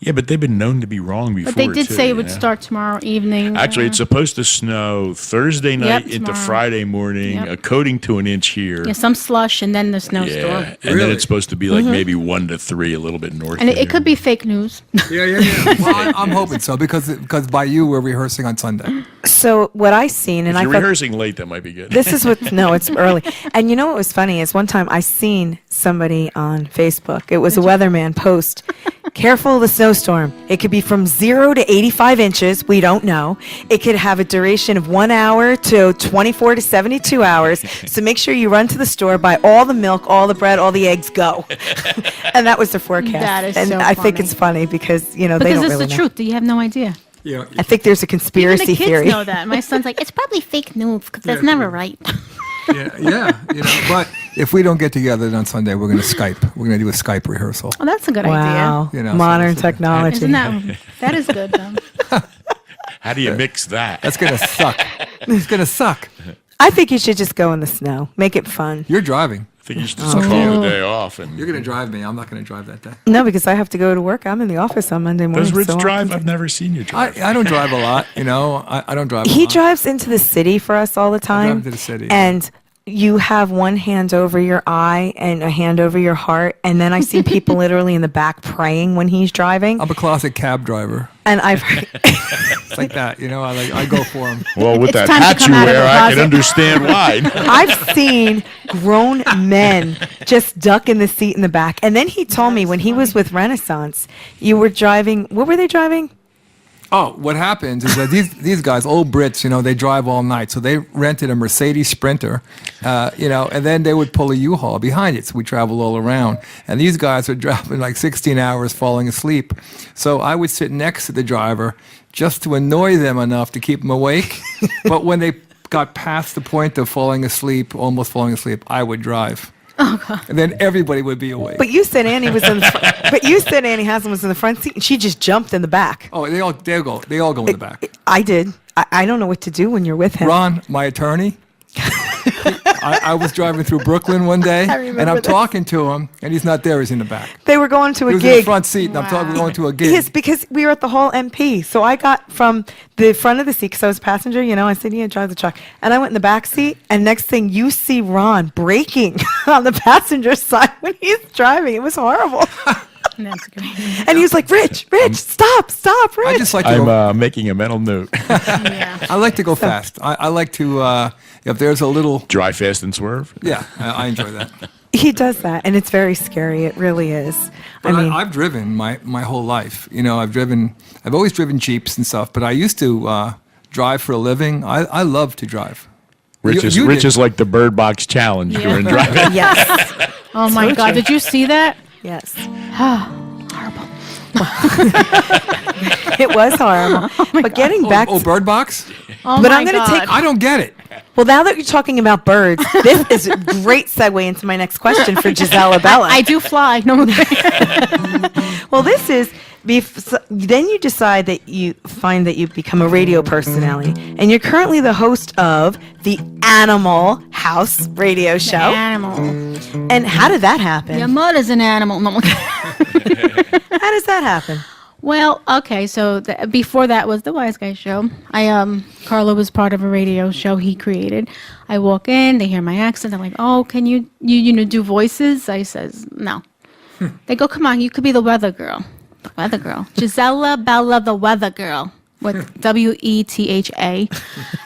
Yeah, but they've been known to be wrong before. But they did too, say it you would know? start tomorrow evening. Actually, it's supposed to snow Thursday night into tomorrow. Friday morning, Yep. a coating to an inch here. Yeah, some slush and then the snowstorm. Yeah, and then Really? it's supposed to be like maybe 1 to 3, a little bit north. And of it could here. be fake news. Yeah. Well, I'm hoping so because by you we're rehearsing on Sunday. So what I seen, and If I you're thought rehearsing late, that might be good. this is what, no, it's early. And you know what was funny is one time I seen somebody on Facebook. It was a weatherman post. Careful of the snowstorm. It could be from 0 to 85 inches. We don't know. It could have a duration of 1 hour to 24 to 72 hours. So make sure you run to the store, buy all the milk, all the bread, all the eggs, go. And that was the forecast. That is and so I think funny. it's funny because, they Because don't it's really the know. truth. You have no idea. Yeah. I think there's a Even conspiracy the kids theory. know that. My son's like, it's probably fake news because that's never right. Yeah. But if we don't get together on Sunday, we're going to Skype. We're going to do a Skype rehearsal. Well, that's a good Wow. idea. So Modern that's- technology. Isn't that is good though. How do you mix that? That's going to suck. It's going to suck. I think you should just go in the snow. Make it fun. You're driving. I think you should just call the day off. And You're going to drive me. I'm not going to drive that day. No, because I have to go to work. I'm in the office on Monday morning. does Rich so I'll- drive? I've never seen you drive. I don't drive a lot, I don't drive a He lot. drives into the city for us all the time. into the city. And you have one hand over your eye and a hand over your heart. And then I see people literally in the back praying when he's driving. I'm a closet cab driver. And I've heard, It's like that, I go for him. Well, with It's that time to hat come you out of the wear, I can closet. understand why. I've seen grown men just duck in the seat in the back. And then he told me when he was with Renaissance, you were driving, what were they driving? Oh, what happens is that these guys, old Brits, they drive all night. So they rented a Mercedes Sprinter, and then they would pull a U-Haul behind it. So we travel all around. And these guys are driving like 16 hours falling asleep. So I would sit next to the driver just to annoy them enough to keep them awake. But when they got past the point of falling asleep, almost falling asleep, I would drive. Oh, God. And then everybody would be awake. But you said Annie was in the but you said Annie Haslam was in the front seat and she just jumped in the back. Oh, they all go in the back. I did. I don't know what to do when you're with him. Ron, my attorney, I was driving through Brooklyn one day, remember and I'm this. talking to him, and he's not there. He's in the back. They were going to He a was in the gig. front seat, and I'm talking going to a gig. Yes, because we were at the Hall MP. So I got from the front of the seat because I was a passenger. I said, "Yeah, drive the truck," and I went in the back seat. And next thing, you see Ron braking on the passenger side when he's driving. It was horrible. That's great. And he was like, "Rich, stop, Rich." I just like to I'm go. making a mental note. Yeah. I like to go fast. I like to if there's a little. Drive fast and swerve. Yeah, I enjoy that. He does that, and it's very scary. It really is. But I mean, I've driven my whole life. I've always driven Jeeps and stuff. But I used to drive for a living. I love to drive. Rich You did. is like the Bird Box challenge during driving. yes, Oh my So God! true. Did you see that? yes, Horrible. it was horrible. But getting back, Oh, Bird Box? Oh But my I'm gonna God. take- I don't get it. well, now that you're talking about birds, this is a great segue into my next question for Jusella Bella. I do fly. No. Well, this is then you decide that you find that you become a radio personality, and you're currently the host of the Animal House radio show. Animal. And how did that happen? Your mother's an animal. No. How does that happen? Well, okay, so before that was the Wise Guy show. Carlo was part of a radio show he created. I walk in, they hear my accent, they're like, "Oh, can you do voices?" I says, "No." They go, "Come on, you could be the weather girl." Weather girl. Jusella Bella, the weather girl. With WETHA.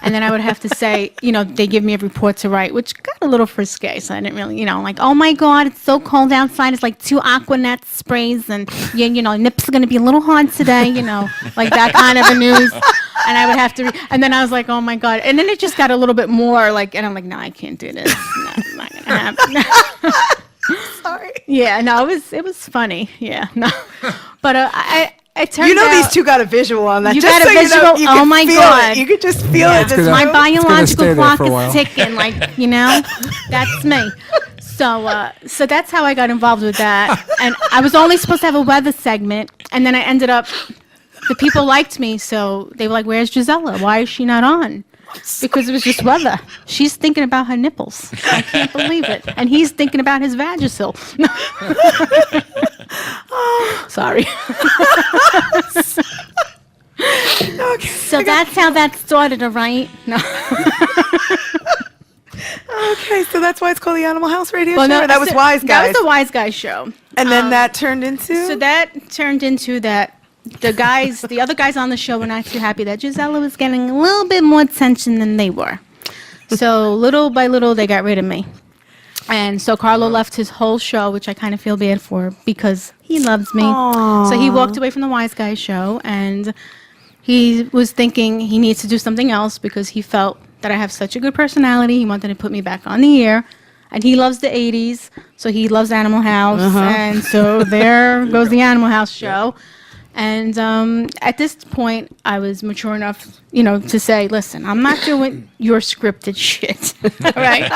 And then I would have to say, they give me a report to write, which got a little frisky. So I didn't really, like, "Oh my God, it's so cold outside. It's like 2 Aquanet sprays. And, nips are going to be a little hard today, like that kind of a news." And I would have to, and then I was like, "Oh my God." And then it just got a little bit more like, and I'm like, "No, I can't do this. No, it's not going to happen." Sorry. Yeah, no, it was funny. Yeah, no. But it turned out. These two got a visual on that. You Just got a so visual? You Oh could my feel God. it. You could just feel it. it's Just gonna- My It's gonna stay biological there clock for a while. is ticking, that's me. So that's how I got involved with that. And I was only supposed to have a weather segment, and then I ended up, the people liked me, so they were like, "Where's Jusella? Why is she not on?" Because it was just weather. She's thinking about her nipples. I can't believe it. And he's thinking about his Vagisil. Sorry. So that's how that started, all right? No. Okay, so that's why it's called the Animal House radio show. Or that was Wise Guys. That was the Wise Guy show. And then that turned into. So that turned into that the other guys on the show were not too happy that Jusella was getting a little bit more attention than they were. So little by little, they got rid of me. And so Carlo left his whole show, which I kind of feel bad for because he loves me. Aw. So he walked away from the Wise Guys show, and he was thinking he needs to do something else because he felt that I have such a good personality. He wanted to put me back on the air. And he loves the 80s, so he loves Animal House. And so there goes the Animal House show. And at this point, I was mature enough, to say, listen, I'm not doing your scripted shit, all right?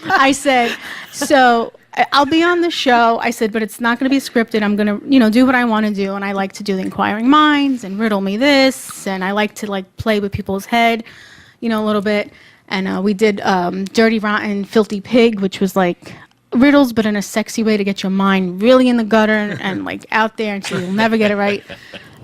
I said, so I'll be on the show. I said, but it's not going to be scripted. I'm going to, do what I want to do. And I like to do the Inquiring Minds and Riddle Me This. And I like to, play with people's head, a little bit. And we did Dirty, Rotten, Filthy Pig, which was like riddles, but in a sexy way to get your mind really in the gutter and out there, and so you'll never get it right.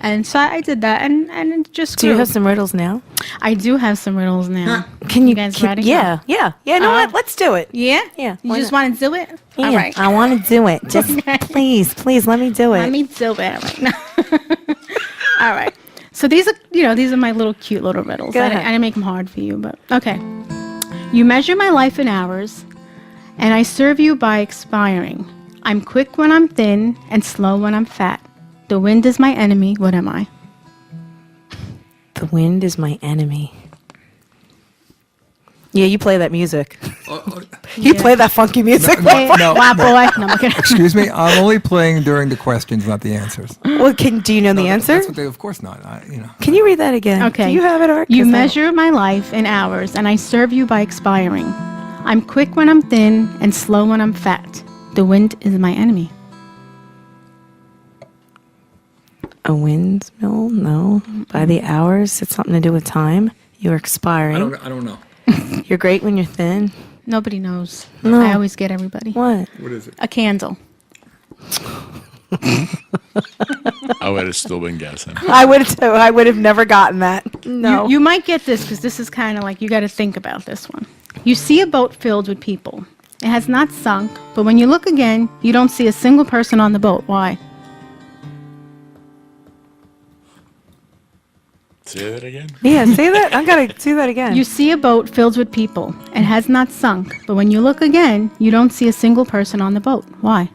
And so I did that, and it just Do you grew. have some riddles now? I do have some riddles now. Can you guys ready? Yeah. No, let's do it. Yeah? Yeah, You why just not? want to do it? Yeah, All right. I want to do it. Just please, let me do it. Let me do it right now. All right. So these are my little cute little riddles. Go I ahead. didn't make them hard for you, but okay. You measure my life in hours, and I serve you by expiring. I'm quick when I'm thin and slow when I'm fat. The wind is my enemy. What am I? The wind is my enemy. Yeah, you play that music. You play that funky music. No, Wow, boy. No, I'm kidding. Excuse me. I'm only playing during the questions, not the answers. Well, do you know the answer? That's what they, of course not. Can you read that again? Okay. Do you have it, Art? You 'Cause I don't- measure my life in hours, and I serve you by expiring. I'm quick when I'm thin and slow when I'm fat. The wind is my enemy. A windmill? No. By the hours? It's something to do with time. You're expiring. I don't know. You're great when you're thin. Nobody knows. No. I always get everybody. What? What is it? A candle. I would have still been guessing. I would too. I would have never gotten that. No. You might get this because this is kind of like you got to think about this one. You see a boat filled with people. It has not sunk, but when you look again, you don't see a single person on the boat. Why? Say that again. Yeah, say that. I gotta do that again. You see a boat filled with people. It has not sunk, but when you look again, you don't see a single person on the boat. Why?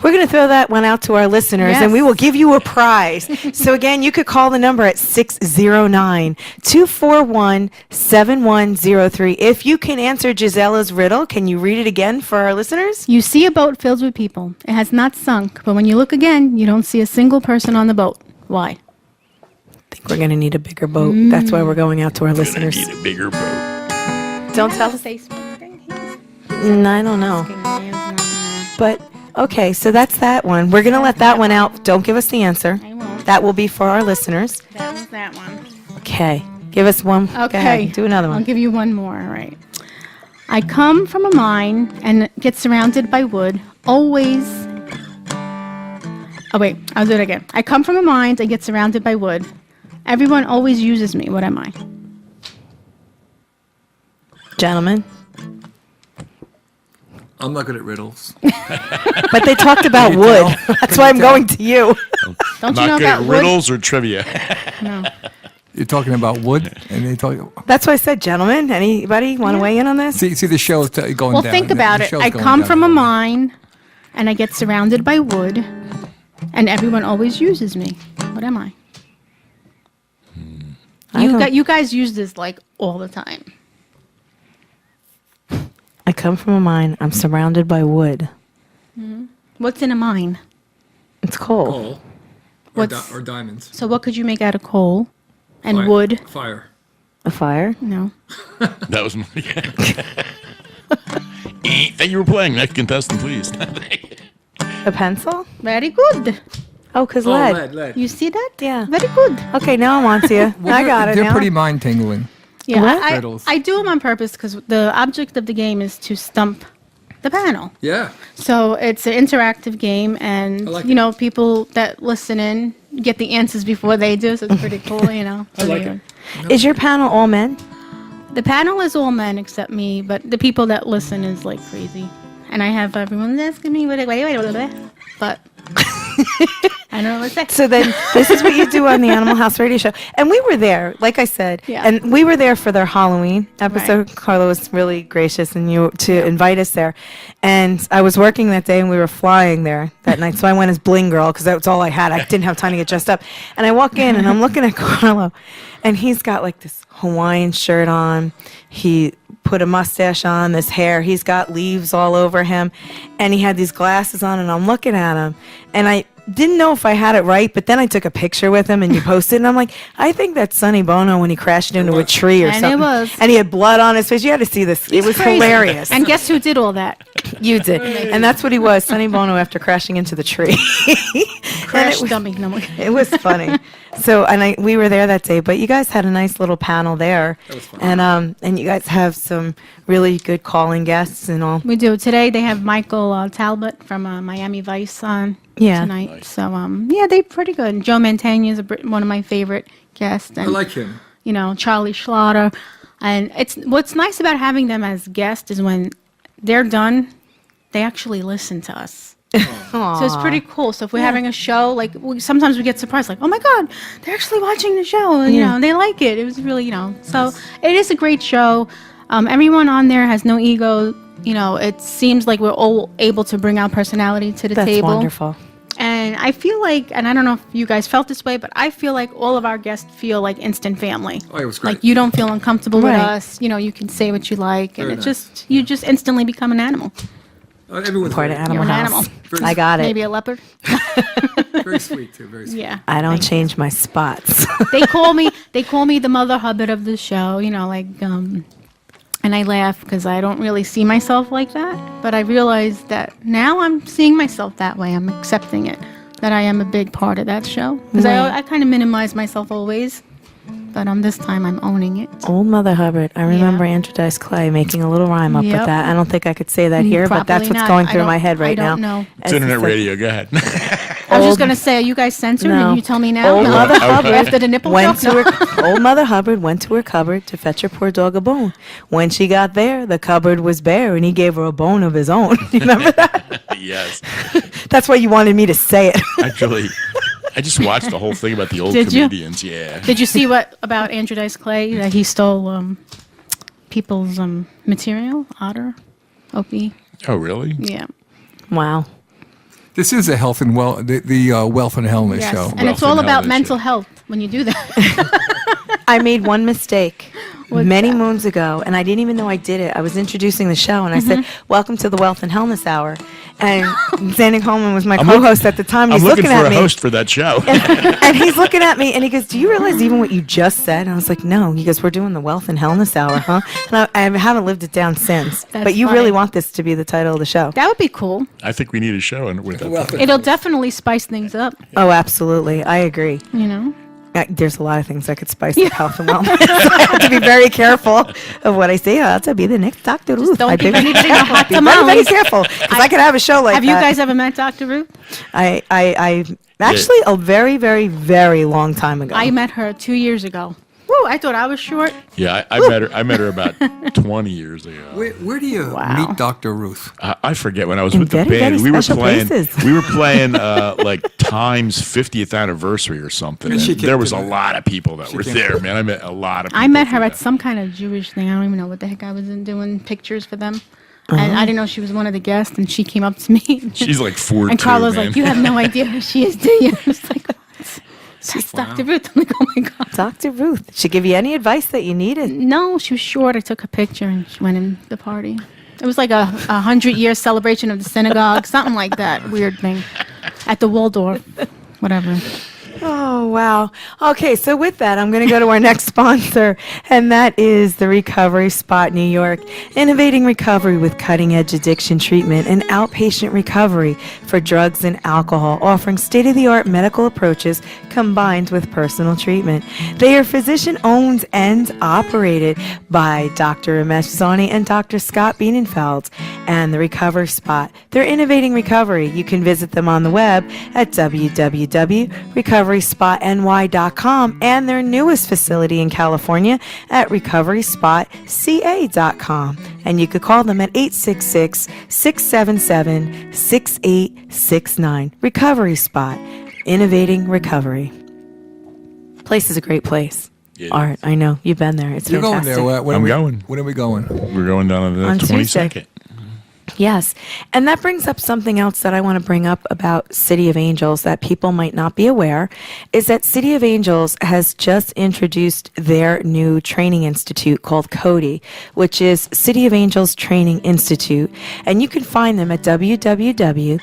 We're going to throw that one out to our listeners, and we Yes. will give you a prize. So again, you could call the number at 609-241-7103. If you can answer Gisella's riddle, can you read it again for our listeners? You see a boat filled with people. It has not sunk, but when you look again, you don't see a single person on the boat. Why? I think we're going to need a bigger boat. That's why we're going out to our listeners. Need a bigger boat. Don't tell us. I don't know. But, okay, so that's that one. We're going to let that one out. Don't give us the answer. I won't. That will be for our listeners. That was that one. Okay. Give us one. Go Okay. ahead. Do another I'll one. give you one more. All right. I come from a mine and get surrounded by wood. Always. Oh, wait. I'll do it again. I come from a mine and get surrounded by wood. Everyone always uses me. What am I? Gentlemen. I'm not good at riddles. But they talked about wood. That's why I'm going to you. Don't you know Not good about at wood? riddles or trivia. No. You're talking about wood, and they talk. That's why I said, gentlemen. Anybody want to weigh in on this? See, the show is going Well, down. think The about it. show's I going come down. from a mine and I get surrounded by wood, and everyone always uses me. What am I? You guys use this like all the time. I come from a mine. I'm surrounded by wood. What's in a mine? It's coal. Coal. What's- Or diamonds. So what could you make out of coal and wood? Fire. A fire. No. That was my. Thank you for playing. Next contestant, please. A pencil? Very good. Oh, because lead. lead. You see that? Yeah. Very good. Okay, now I'm on to you. I got it They're now. pretty mind-tingling. Yeah, What? Riddles. I do them on purpose because the object of the game is to stump the panel. Yeah. So it's an interactive game, and I like you know, people that listen in get the answers before they do. So it's pretty cool, you know. I like it. Is your panel all men? The panel is all men except me, but the people that listen is like crazy. And I have everyone asking me, but I don't know what to say. So then this is what you do on the Animal House radio show. And we were there, like I said, Yeah. and we were there for their Halloween episode. Right. Carla was really gracious and you to invite us there. And I was working that day and we were flying there that night. So I went as Bling Girl because that's all I had. I didn't have time to get dressed up. And I walk in and I'm looking at Carlo and he's got like this Hawaiian shirt on. He put a mustache on, this hair. He's got leaves all over him. And he had these glasses on and I'm looking at him. And I didn't know if I had it right, but then I took a picture with him and you posted and I'm like, I think that's Sonny Bono when he crashed into a tree or And it something. was. And he had blood on his face. You had to see this. It was Crazy. hilarious. And guess who did all that? You did. And that's what he was, Sonny Bono after crashing into the tree. Crash and dummy. No, it was funny. So, and we were there that day, but you guys had a nice little panel there. That was fun. And you guys have some really good calling guests and all. we do. Today they have Michael Talbot from Miami Vice on Yeah. tonight. Nice. So, yeah, they're pretty good. Joe Mantegna is one of my favorite guests. And, I like him. you know, Charlie Schlatter. And it's what's nice about having them as guests is when they're done, they actually listen to us. So it's pretty cool. So if we're having a show, like sometimes we get surprised, like, oh my God, they're actually watching the show. You know, they like it. It was really, you know, so it is a great show. Everyone on there has no ego. You know, it seems like we're all able to bring our personality to the That's table. wonderful. And I feel like, and I don't know if you guys felt this way, but I feel like all of our guests feel like instant family. Oh, it was great. Like you don't feel uncomfortable with Right. us. You know, you can say what you like, and Very it nice. just you just instantly become an animal. Everyone's Part of very, Animal You're an House. animal. I got it. Maybe a leopard. very sweet too. Very sweet. Yeah. I don't change my spots. They call me the Mother Hubbard of the show. You know, like and I laugh because I don't really see myself like that. But I realize that now I'm seeing myself that way. I'm accepting it. That I am a big part of that show. Because I kind of minimize myself always. But this time I'm owning it. Old Mother Hubbard. I remember Andrew Dice Clay making a little rhyme up with Yep. that. I don't think I could say that here, but that's Probably what's not. going I through don't- my head right I now. don't know. It's internet radio. Go ahead. I was just going to say, are you guys censored? No. And you tell me now? Old No. Mother Hubbard After the nipple went joke? to her, Old Mother Hubbard went to her cupboard to fetch her poor dog a bone. When she got there, the cupboard was bare, and he gave her a bone of his own. You remember that? Yes. That's why you wanted me to say it. Actually, I just watched the whole thing about the old Did you? comedians. Yeah. Did you see what about Andrew Dice Clay? That he stole people's material? Otter? Opie? Oh, really? Yeah. Wow. This is a health and wealth and wellness Yes. show. And it's Wealth all and about wellness, mental yeah. health when you do that. I made one mistake What's many that? moons ago, and I didn't even know I did it. I was introducing the show, and I said, "Welcome to the Wealth and Wellness Hour." And Zanny Coleman was my co-host at the time. I'm He's looking looking for at a me, host for that show. and he's looking at me, and he goes, "Do you realize even what you just said?" And I was like, "No." He goes, "We're doing the Wealth and Wellness Hour, huh?" And I haven't lived it down since. That's but you funny. really want this to be the title of the show? That would be cool. I think we need a show with that. Wealth and- It'll definitely spice things up, Oh, absolutely. I agree. you know? There's a lot of things that could spice up health and wellness. I have to be very careful of what I say. Oh, that's to be the next Dr. Ruth. don't I give think- anybody no hot be very, very tamales. careful because I could have a show like Have that. you guys ever met Dr. Ruth? I actually a very, very, very long time ago. I met her 2 years ago. Woo, I thought I was short. Yeah, I met her about 20 years ago. Where do you Wow. meet Dr. Ruth? I forget when I was In with the very, band. very We were special playing. places. We were playing like Time's 50th anniversary or something. And she And there came was to a the- lot of people that were came there, to- man. I met a lot of people. I met her through at that. some kind of Jewish thing. I don't even know what the heck I was doing pictures for them. And I didn't know she was one of the guests, and she came up to me. She's like 4'2", and Carla's man. like, "You have no idea who she is, do you?" I was like, "What? That's Dr. Ruth." I'm like, "Oh my God." Dr. Ruth. She give you any advice that you needed. No, she was short. I took a picture, and she went in the party. It was like a 100-year celebration of the synagogue, something like that. Weird thing. At the Waldorf. Whatever. Oh, wow. Okay, so with that, I'm going to go to our next sponsor, and that is the Recovery Spot New York, innovating recovery with cutting-edge addiction treatment and outpatient recovery for drugs and alcohol, offering state-of-the-art medical approaches combined with personal treatment. They are physician-owned and operated by Dr. Ramesh Sawhney and Dr. Scott Bienenfeld, and the Recovery Spot. They're innovating recovery. You can visit them on the web at www.recoveryspotny.com and their newest facility in California at recoveryspotca.com. And you could call them at 866-677-6869. Recovery Spot. Innovating Recovery. Place is a great place. It Art, is. I know. You've been there. It's You're fantastic. going there. When I'm are we, going. When are we going? We're going down on the On Tuesday. 22nd. Yes. And that brings up something else that I want to bring up about City of Angels that people might not be aware, is that City of Angels has just introduced their new training institute called CODI, which is City of Angels Training Institute. And you can find them at www.cotinj.com.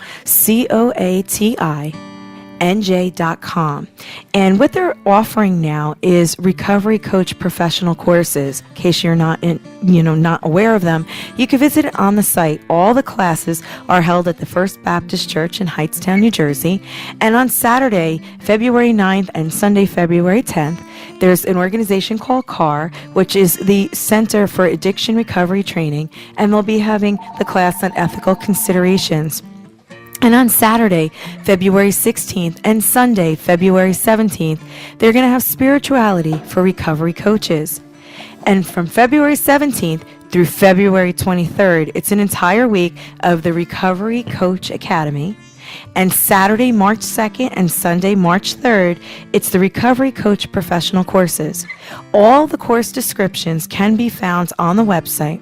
And what they're offering now is recovery coach professional courses. In case you're not not aware of them, you can visit it on the site. All the classes are held at the First Baptist Church in Hightstown, New Jersey. And on Saturday, February 9th and Sunday, February 10th, there's an organization called CAR, which is the Center for Addiction Recovery Training, and they'll be having the class on ethical considerations. And on Saturday, February 16th, and Sunday, February 17th, they're going to have spirituality for recovery coaches. And from February 17th through February 23rd, it's an entire week of the Recovery Coach Academy. And Saturday, March 2nd, and Sunday, March 3rd, it's the Recovery Coach Professional Courses. All the course descriptions can be found on the website.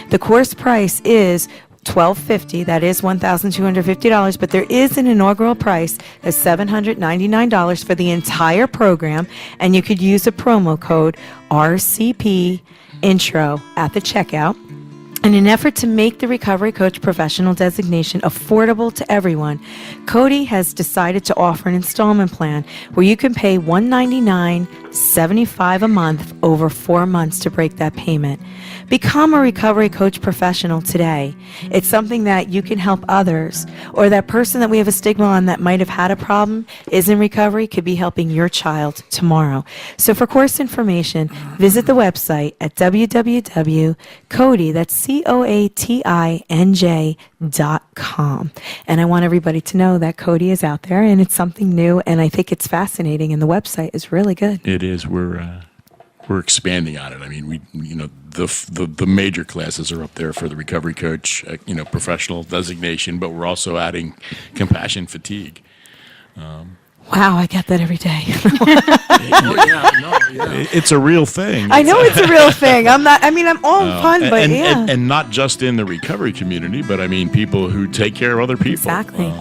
The course price is $1,250. That is $1,250, but there is an inaugural price of $799 for the entire program, and you could use a promo code RCP Intro at the checkout. In an effort to make the Recovery Coach professional designation affordable to everyone, CODI has decided to offer an installment plan where you can pay $199.75 a month over 4 months to break that payment. Become a Recovery Coach professional today. It's something that you can help others, or that person that we have a stigma on that might have had a problem is in recovery could be helping your child tomorrow. So for course information, visit the website at www.COTI, that's COATINJ.com. And I want everybody to know that CODI is out there and it's something new, and I think it's fascinating, and the website is really good. It is. We're expanding on it. I mean, the major classes are up there for the recovery coach, professional designation, but we're also adding compassion fatigue. Wow, I get that every day. It's a real thing. I know it's a real thing. I'm all fun, but and, yeah. and not just in the recovery community, but I mean people who take care of other people. Exactly.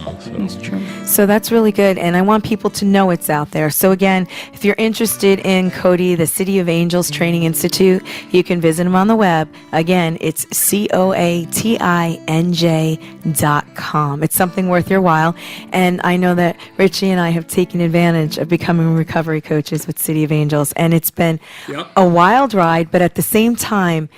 It's true. So that's really good, and I want people to know it's out there. So again, if you're interested in CODI, the City of Angels Training Institute, you can visit them on the web. Again, it's COATINJ.com. It's something worth your while, and I know that Richie and I have taken advantage of becoming recovery coaches with City of Angels, and it's been a wild ride, but at the same time,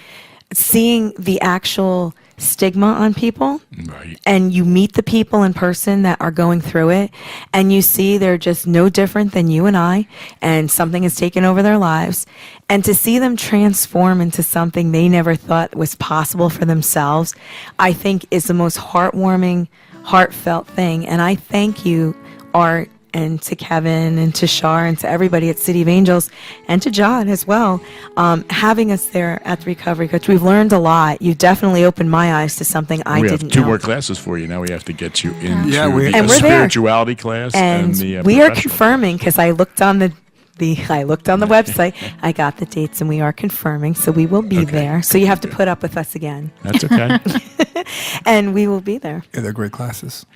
seeing the actual stigma on people, Right. and you meet the people in person that are going through it, and you see they're just no different than you and I, and something has taken over their lives, and to see them transform into something they never thought was possible for themselves, I think is the most heartwarming, heartfelt thing. And I thank you, Art, and to Kevin and to Shar and to everybody at City of Angels and to John as well, having us there at the Recovery Coach. We've learned a lot. You definitely opened my eyes to something I We didn't have two know. more classes for you. Now we have to get you into Yeah, the And we're there. spirituality class And the we are professional. confirming, because I looked on the website, I got the dates, and we are confirming, so we will be Okay. there. So you have to put up with us again, That's okay. and we will be there. Yeah, they're great classes.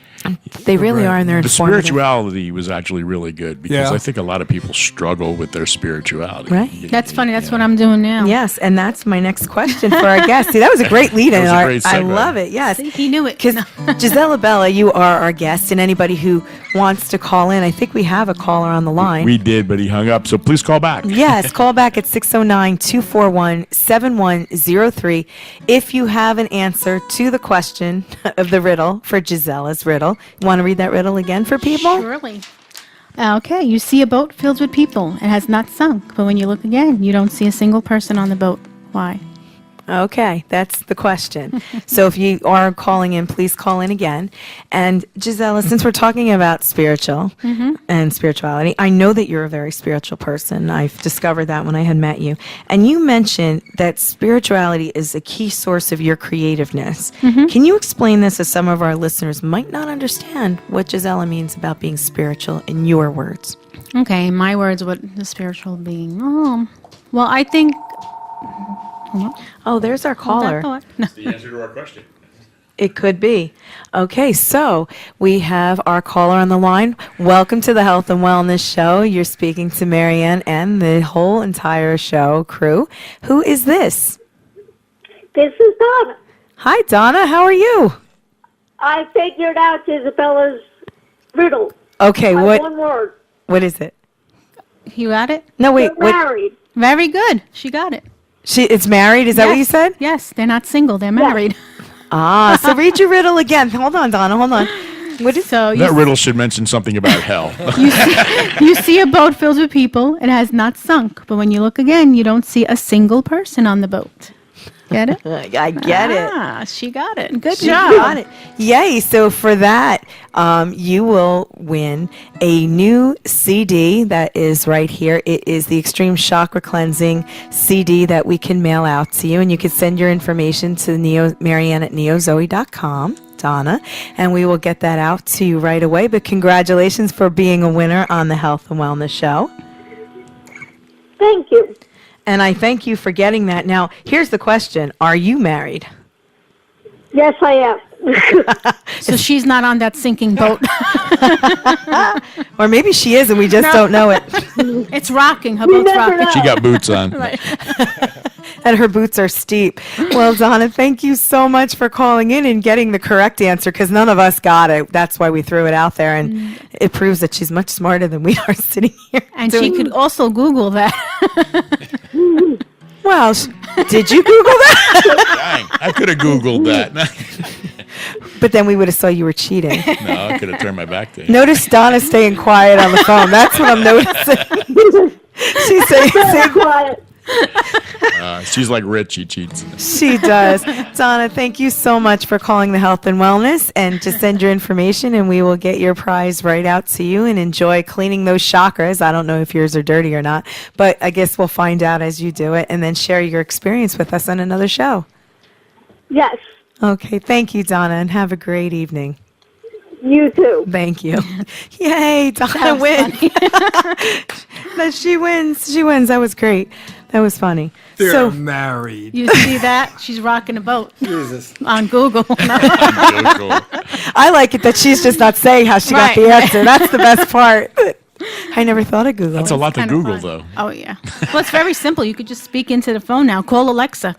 They really Right. are, and they're The informative. spirituality was actually really good because Yeah. I think a lot of people struggle with their spirituality. Right. That's funny. That's what I'm doing now. Yes, and that's my next question for our guest. See, that was a great lead-in, That was a Art. great I segue. love it. Yes. See, he knew it. Because Jusella Bella, you are our guest, and anybody who wants to call in, I think we have a caller on the line. We did, but he hung up. So please call back. Yes, call back at 609-241-7103 if you have an answer to the question of the riddle for Gisella's riddle. You want to read that riddle again for people? Surely. Okay, you see a boat filled with people. It has not sunk, but when you look again, you don't see a single person on the boat. Why? Okay, that's the question. So if you are calling in, please call in again. And Jusella, since we're talking about spiritual and spirituality, I know that you're a very spiritual person. I've discovered that when I had met you. And you mentioned that spirituality is a key source of your creativeness. Can you explain this as some of our listeners might not understand what Jusella means about being spiritual in your words? Okay, in my words, what the spiritual being? Well, I think. Oh, there's our caller. No. The answer to our question. It could be. Okay, so we have our caller on the line. Welcome to the Health and Wellness Show. You're speaking to Maryann and the whole entire show crew. Who is this? This is Donna. Hi, Donna. How are you? I figured out Isabella's riddle. Okay, By what one word. what is it? You got it? No, wait. They're What? married. Very good. She got it. It's married. Is that what you said? Yes, they're not single. They're married. Ah, so read your riddle again. Hold on, Donna. Hold on. What is? So That riddle should mention something about hell. you see a boat filled with people. It has not sunk. But when you look again, you don't see a single person on the boat. Get it? I get it. Ah, she got it. Good She job. got it. Yay. So for that, you will win a new CD that is right here. It is the Extreme Chakra Cleansing CD that we can mail out to you. And you can send your information to Maryann at neozoe.com, Donna, and we will get that out to you right away. But congratulations for being a winner on the Health and Wellness Show. Thank you. And I thank you for getting that. Now, here's the question. Are you married? Yes, I am. So she's not on that sinking boat. Or maybe she is and we just don't know it. It's rocking. Her boat's never rocking. know. She got boots on. And her boots are steep. Well, Donna, thank you so much for calling in and getting the correct answer because none of us got it. That's why we threw it out there. And it proves that she's much smarter than we are sitting here. And she could also Google that. Well, did you Google that? Dang, I could have Googled that. But then we would have saw you were cheating. No, I could have turned my back to you. Notice Donna staying quiet on the phone. That's what I'm noticing. She's saying, Quiet. She's like Rich. She cheats. she does. Donna, thank you so much for calling the Health and Wellness, and just send your information and we will get your prize right out to you and enjoy cleaning those chakras. I don't know if yours are dirty or not, but I guess we'll find out as you do it and then share your experience with us on another show. Yes. Okay, thank you, Donna, and have a great evening. You too. Thank you. Yay, Donna was wins. That she wins. She wins. That was great. That was funny. They're So, married. You see that? She's rocking a boat Jesus. on Google. Google. I like it that she's just not saying how she got Right. the answer. That's the best part. I never thought of Google. That's a lot to Kinda Google, fun. though. Oh, yeah. Well, it's very simple. You could just speak into the phone now. Call Alexa.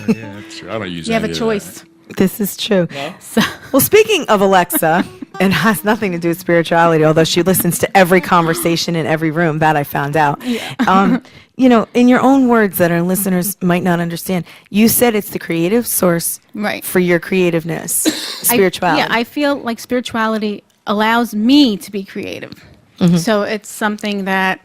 Yeah, that's true. I don't use You have any a of choice. This is true. So, Well, speaking of Alexa, it has nothing to do with spirituality, although she listens to every conversation in every room. That I found out. You know, in your own words that our listeners might not understand, you said it's the creative source Right. for your creativeness, spirituality. I feel like spirituality allows me to be creative. So it's something that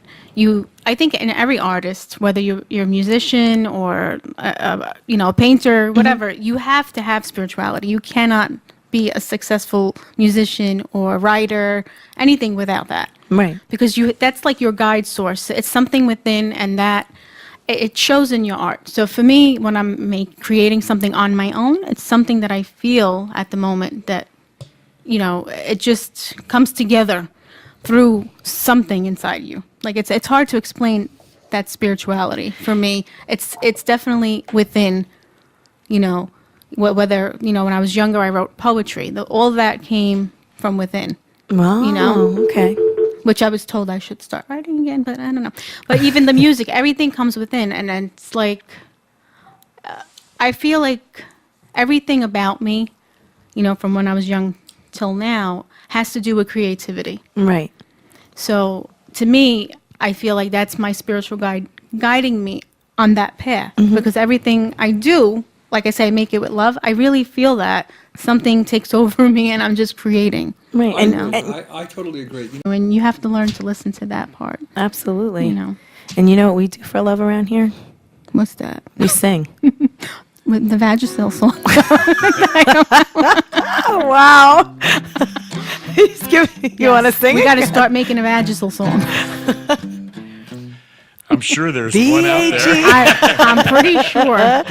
I think in every artist, whether you're a musician or a painter, whatever, you have to have spirituality. You cannot be a successful musician or writer, anything without that. Right. Because that's like your guide source. It's something within, and that it shows in your art. So for me, when I'm creating something on my own, it's something that I feel at the moment that, it just comes together through something inside you. Like it's hard to explain that spirituality for me. It's definitely within, whether, when I was younger, I wrote poetry. All that came from within. Wow. Okay. Which I was told I should start writing again, but I don't know. But even the music, everything comes within, and then it's like I feel like everything about me, from when I was young till now, has to do with creativity. Right. So to me, I feel like that's my spiritual guide guiding me on that path, because everything I do, like I say, I make it with love. I really feel that something takes over me, and I'm just creating. Right. I know. I totally agree. And you have to learn to listen to that part. Absolutely. You know. And you know what we do for love around here? What's that? We sing. with the Vagisil song. Oh, wow. He's giving, you want to sing We it? got to start making a Vagisil song. I'm sure there's one out there. I'm pretty sure.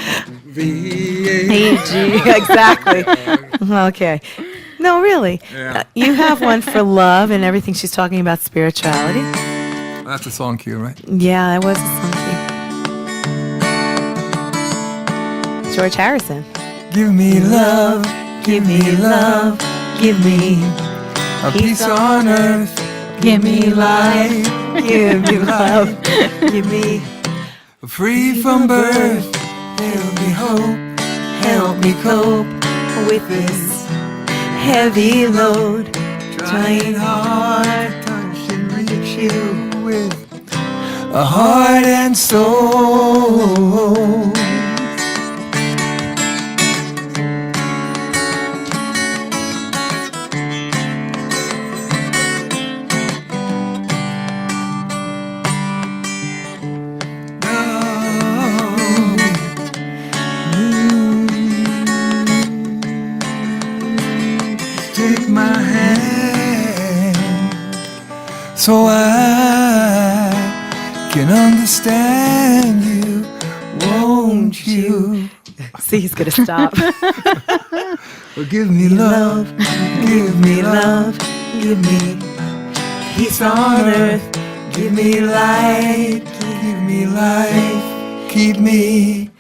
V-A-G. Exactly. Okay. No, really. Yeah. You have one for love and everything. She's talking about spirituality. That's a song cue, right? Yeah, that was a song. George Harrison. Give me love, Give me love. Give me a peace on earth. Give me life. Give me love. Give me Free from birth, there'll be hope. help me cope with this heavy load. Trying hard to reach you With a heart and soul. Take my hand so I can understand you, won't you? See, he's gonna stop. Well, give me love, give me love, Give me peace on earth, give me light, give me life, keep me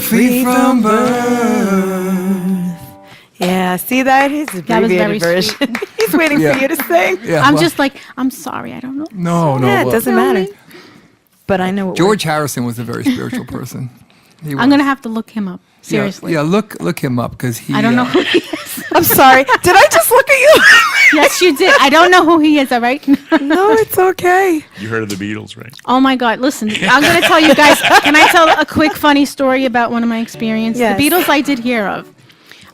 free from birth. Yeah, see that? His That was abbreviated very version. He's waiting Yeah. for you to sing. Yeah, I'm well, just like, I'm sorry, I don't know. no, Yeah, it well, doesn't matter. But I know what George Harrison was a very spiritual person. He I'm was. going to have to look him up. Seriously. Yeah, look him up because he. I don't know who he is. I'm sorry. Did I just look at you? Yes, you did. I don't know who he is, all right? No, it's okay. You heard of the Beatles, right? Oh my God! Listen, I'm going to tell you guys. Can I tell a quick funny story about one of my experiences? Yes. The Beatles I did hear of.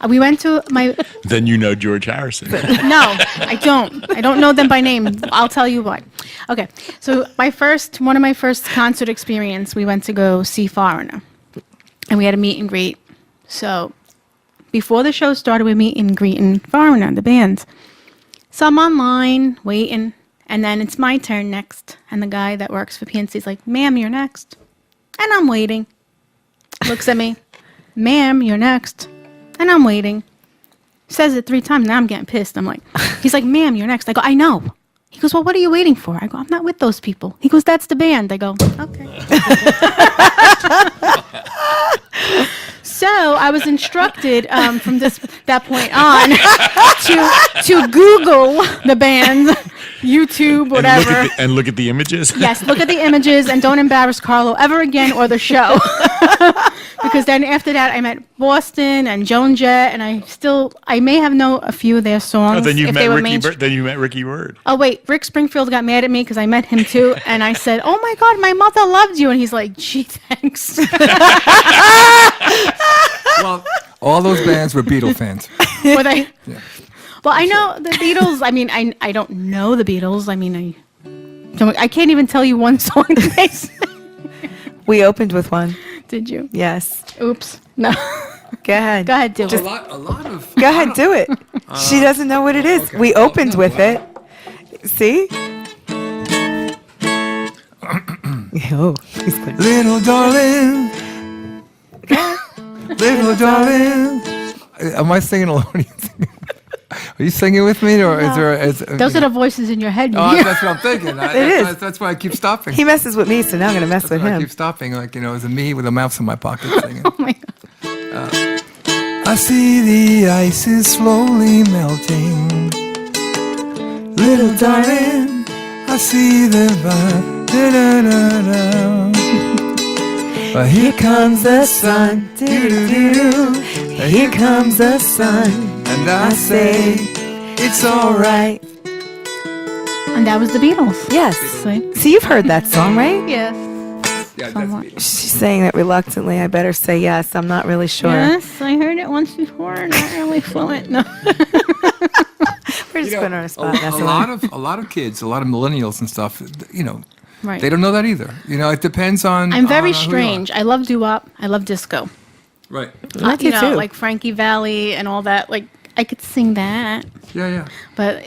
We went to my. Then you know George Harrison. No, I don't. I don't know them by name. I'll tell you what. Okay, so one of my first concert experience, we went to go see Foreigner, and we had a meet and greet. So before the show started, we meet and greet in Foreigner, the band. So I'm online waiting, and then it's my turn next, and the guy that works for PNC is like, "Ma'am, you're next," and I'm waiting. Looks at me, "Ma'am, you're next," and I'm waiting. Says it 3 times. Now I'm getting pissed. I'm like, he's like, "Ma'am, you're next." I go, "I know." He goes, "Well, what are you waiting for?" I go, "I'm not with those people." He goes, "That's the band." I go, "Okay." So I was instructed from that point on to Google the band, YouTube, whatever. And look at the images. Yes, look at the images and don't embarrass Carlo ever again or the show. Because then after that, I met Boston and Joan Jett, and I may have known a few of their songs. Oh, then you if met they were Ricky. mainstream. Then you met Ricky Word. Oh wait, Rick Springfield got mad at me because I met him too, and I said, "Oh my God, my mother loved you," and he's like, "Gee, thanks." Well, all those bands were Beatle fans. Were they? Yeah. Well, I know the Beatles. I mean, I don't know the Beatles. I mean, I can't even tell you one song they sang. We opened with one. Did you? Yes. Oops. No. Go ahead. Go ahead, do A it. lot of. Go ahead, do it. She doesn't know what it is. okay. We opened with it. See? Oh, he's good. Little darling, little darling. Am I singing alone? Are you singing with me, or is there? Those are the voices in your head. You Oh, hear. that's what I'm thinking. is. That's why I keep stopping. He messes with me, so now I'm going to mess That's with why I him. keep stopping, like it's a me with a mouse in my pocket singing. Oh my God. I see the ice is slowly melting. Little darling, I see the vibe. Da-da-da-da. But here comes the sun. Do-do-do-do. Here comes the sun. And I say, it's alright. And that was the Beatles. Yes. See? See, you've heard that song, right? Yes. Yeah, Somewhat. She's saying that reluctantly. I better say yes. I'm not really sure. Yes, I heard it once before. Not really fluent. No. We're just putting her on a spot. That's a lot of kids, a lot of millennials and stuff, Right. they don't know that either. It depends on. I'm very on who you are. strange. I love doo-wop. I love disco. Right. I do too. like Frankie Valli and all that. Like I could sing that. Yeah. But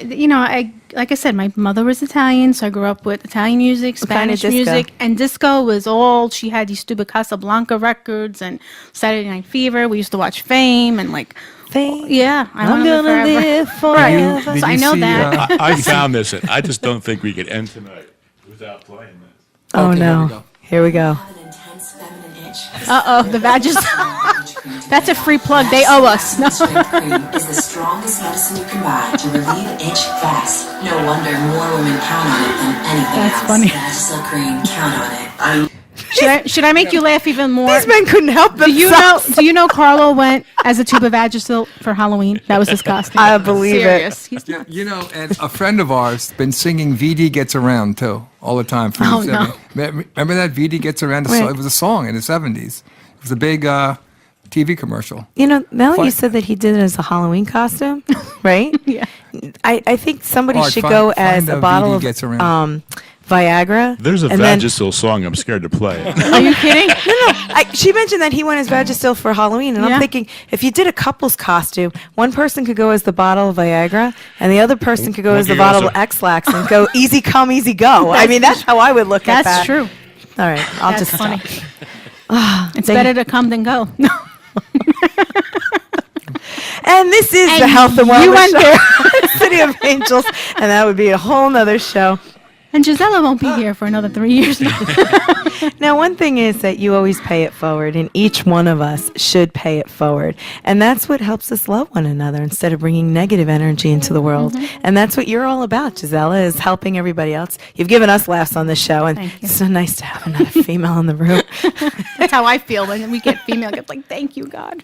like I said, my mother was Italian, so I grew up with Italian music, What kind of Spanish disco? music, and disco was all she had. These stupid Casablanca records and Saturday Night Fever. We used to watch Fame and like, Fame. yeah, I'm gonna live forever. Did So I you know see, that. I found this. I just don't think we could end tonight without playing this. Oh Okay, here we no. go. Here we go. Have an intense feminine itch. The Vagisil. That's a free plug. They owe us. No. Strength cream is the strongest medicine you can buy to relieve itch fast. No wonder more women count on it than anything That's else. funny. Vagisil cream, count on it. Should I make you laugh even more? These men couldn't help themselves. Do you know Carlo went as a tube of Vagisil for Halloween? That was his costume. I believe it. Serious. He's Yeah, and a friend of ours been singing VD Gets Around too all the time. From Oh, the no. 70s. Remember that VD Gets Around? Right. It was a song in the 70s. It was a big TV commercial. Now that you Fine. said that he did it as a Halloween costume, right? Yeah. I think somebody All right, should find- go find as a a bottle VD of Gets Around. Viagra. There's a and then- Vagisil song. I'm scared to play it. Are you kidding? She mentioned that he went as Vagisil for Halloween, and Yeah. I'm thinking if you did a couple's costume, one person could go as the bottle of Viagra, and the other person could go as the you bottle also- of X-Lax and go easy come, easy go. I mean, that's how I would look at that. That's true. All right, I'll That's just funny. stop. It's better to come than go. No. And this is the And Health and you Wellness went Show, City of Angels, and that would be a whole nother show. And Jusella won't be here for another 3 years. Now, one thing is that you always pay it forward, and each one of us should pay it forward. And that's what helps us love one another instead of bringing negative energy into the world. Mm-hmm. And that's what you're all about, Jusella, is helping everybody else. You've given us laughs on this show, and Thank you. it's so nice to have another female in the room. That's how I feel when we get female. It's like, thank you, God.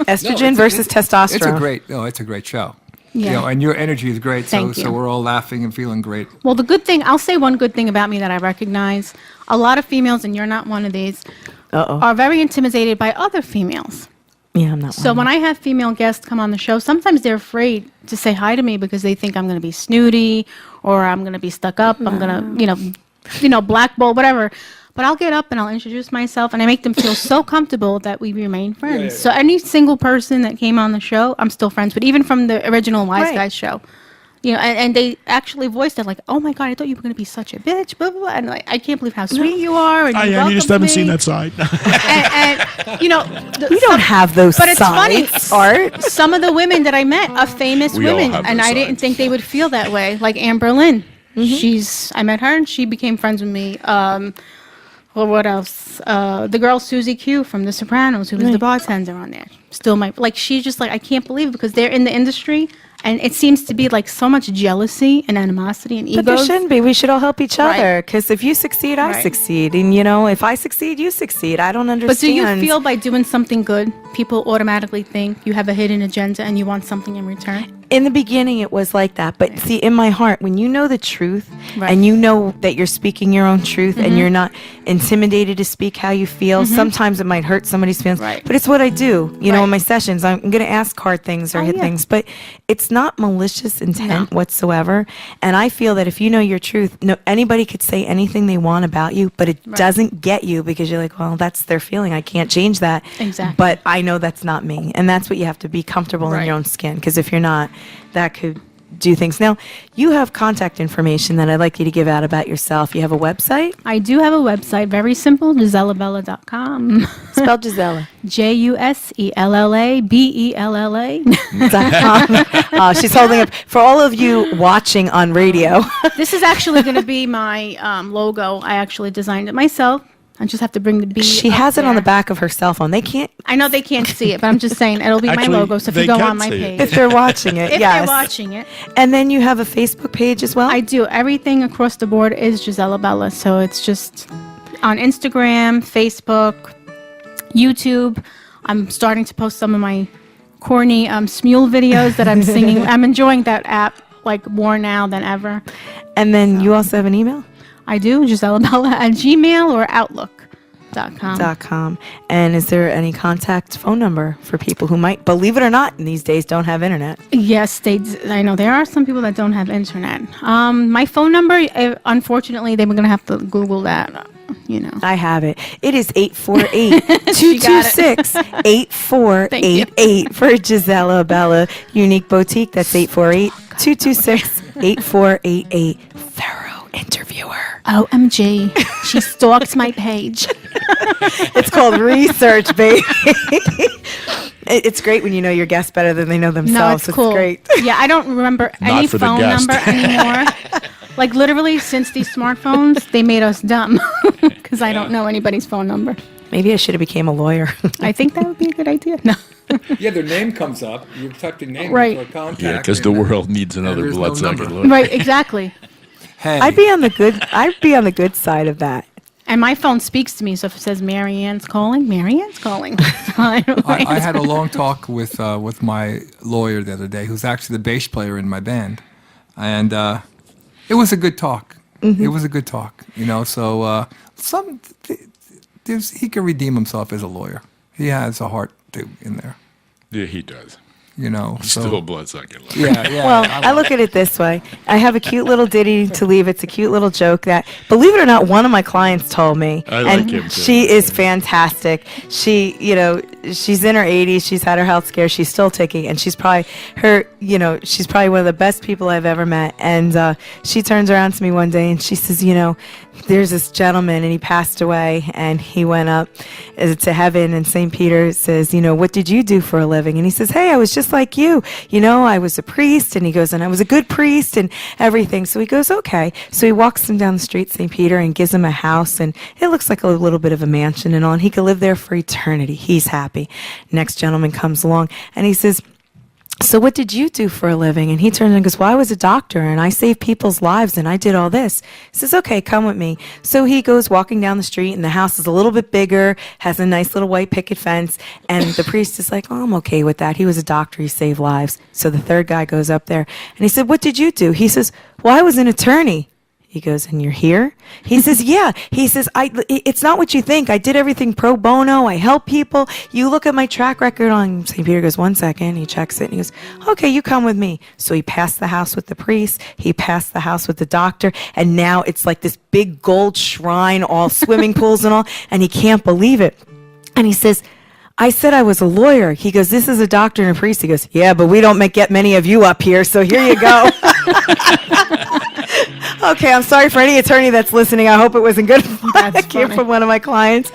Estrogen versus testosterone. It's a great show. Yeah. And your energy is great. Thank so you. we're all laughing and feeling great. Well, the good thing, I'll say one good thing about me that I recognize. A lot of females, and you're not one of these, Uh-oh. are very intimidated by other females. Yeah, I'm not So one. when I have female guests come on the show, sometimes they're afraid to say hi to me because they think I'm going to be snooty or I'm going to be stuck up. I'm going to, blackball, whatever. But I'll get up and I'll introduce myself, and I make them feel so comfortable that we remain friends. So any single person that came on the show, I'm still friends with, even from the original Wise Right. Guys show. And they actually voiced it like, "Oh my God, I thought you were going to be such a bitch," blah blah blah. And like, I can't believe how sweet you are. And I you am. You just welcomed haven't seen me. that side. We don't have those But it's funny. sides, Art. Some of the women that I met are famous We all women, have and those I didn't sides. think they would feel that way. Like Amber Lynn. I met her, and she became friends with me. Well, what else? The girl Susie Q from The Sopranos, who was the bartender on there. Still she's just like, I can't believe it because they're in the industry, and it seems to be like so much jealousy and animosity and But there egos. shouldn't be. We should all help each Right. other. Because if you succeed, I Right. succeed. And, if I succeed, you succeed. I don't understand. But do you feel by doing something good, people automatically think you have a hidden agenda and you want something in return? In the beginning, it was like that. But see, in my heart, when you know the truth Right. and you know that you're speaking your own truth and you're not intimidated to speak how you feel, sometimes it might hurt somebody's feelings. Right. But it's what I do. In Right. my sessions, I'm going to ask hard things or Oh, hit yeah. things. But it's not malicious intent whatsoever. And I feel that if you know your truth, anybody could say anything they want about you, but it doesn't get you because you're like, well, that's their feeling. I can't change that. Exactly. But I know that's not me. And that's what you have to be comfortable in Right. your own skin. Because if you're not, that could do things. Now, you have contact information that I'd like you to give out about yourself. You have a website? I do have a website, very simple, JusellaBella.com. Spell Jusella. JUSELLABELLA. She's holding up. For all of you watching on radio, This is actually going to be my logo. I actually designed it myself. I just have to bring the B. she up has it on the there. back of her cell phone. They can't, I know they can't see it, but I'm just saying it'll be Actually, my logo. So if they you go can on my see it. page, if they're watching it, if yes. they're watching it, And then you have a Facebook page as well? I do. Everything across the board is Jusella Bella. So it's just on Instagram, Facebook, YouTube. I'm starting to post some of my corny Smule videos that I'm singing. I'm enjoying that app like more now than ever. And then you also have an email? I do, JusellaBella at Gmail or Outlook. .com. And is there any contact phone number for people who might, believe it or not, in these days don't have internet? Yes, I know there are some people that don't have internet. My phone number, unfortunately, they were going to have to Google that, I have it. It is 848-226-8488 for Jusella Bella Unique Boutique. That's 848-226-8488. Thorough interviewer. OMG, she stalked my page. It's called research, baby. It's great when you know your guests better than they know themselves. No, it's cool. Great. Yeah, I don't remember any for the phone guest. number anymore. Like literally since these smartphones, they made us dumb because I don't know anybody's phone number. Maybe I should have became a lawyer. I think that would be a good idea. No. Yeah, their name comes up. You type your name Right. into a contact. Yeah, because the world needs another there's no bloodsucking number. lawyer. Right, exactly. Hey, I'd be on the good side of that. And my phone speaks to me, so if it says Maryann's calling, Maryann's calling. I had a long talk with my lawyer the other day, who's actually the bass player in my band, and it was a good talk. It was a good talk, So he can redeem himself as a lawyer. He has a heart in there, Yeah, he does. So Still a bloodsucking lawyer. yeah. Well, I look at it this way. I have a cute little ditty to leave. It's a cute little joke that, believe it or not, one of my clients told me. I like and him, too. she is fantastic. She, she's in her 80s. She's had her health scare. She's still ticking. And she's probably she's probably one of the best people I've ever met. And she turns around to me one day and she says, there's this gentleman and he passed away and he went up to heaven, and St. Peter says, what did you do for a living? And he says, hey, I was just like you. I was a priest. And he goes, and I was a good priest and everything. So he goes, okay. So he walks him down the street, St. Peter, and gives him a house, and it looks like a little bit of a mansion and all. And he could live there for eternity. He's happy. Next gentleman comes along and he says, so what did you do for a living? And he turns and goes, well, I was a doctor and I saved people's lives and I did all this. He says, okay, come with me. So he goes walking down the street and the house is a little bit bigger, has a nice little white picket fence. And the priest is like, oh, I'm okay with that. He was a doctor. He saved lives. So the third guy goes up there and he said, what did you do? He says, well, I was an attorney. He goes, and you're here? He says, yeah. He says, it's not what you think. I did everything pro bono. I help people. You look at my track record on St. Peter. Goes, 1 second. He checks it and he goes, okay, you come with me. So he passed the house with the priest. He passed the house with the doctor. And now it's like this big gold shrine, all swimming pools and all. And he can't believe it. And he says, I said I was a lawyer. He goes, this is a doctor and a priest. He goes, yeah, but we don't get many of you up here. So here you go. Okay, I'm sorry for any attorney that's listening. I hope it wasn't good. That came from one of my clients.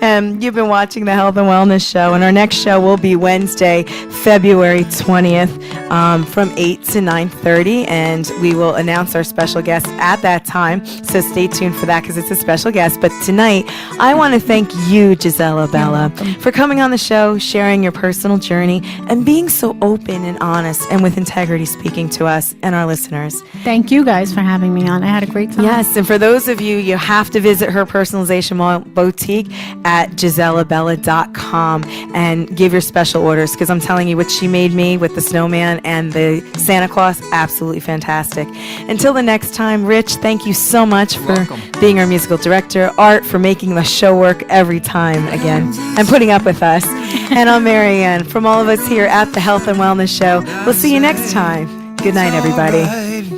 You've been watching the Health and Wellness Show, and our next show will be Wednesday, February 20th, from 8 to 9:30, and we will announce our special guest at that time. So stay tuned for that because it's a special guest. But tonight, I want to thank you, Jusella Bella, for coming on the show, sharing your personal journey, and being so open and honest and with integrity speaking to us and our listeners. Thank you guys for having me on. I had a great time. Yes, and for those of you, you have to visit her personalization boutique at JusellaBella.com and give your special orders, because I'm telling you, what she made me with the snowman and the Santa Claus, absolutely fantastic. Until the next time, Rich, thank you so much for being our musical director, Art for making the show work every time again and putting up with us. And I'm Maryann. From all of us here at the Health and Wellness Show, we'll see you next time. Good night, everybody.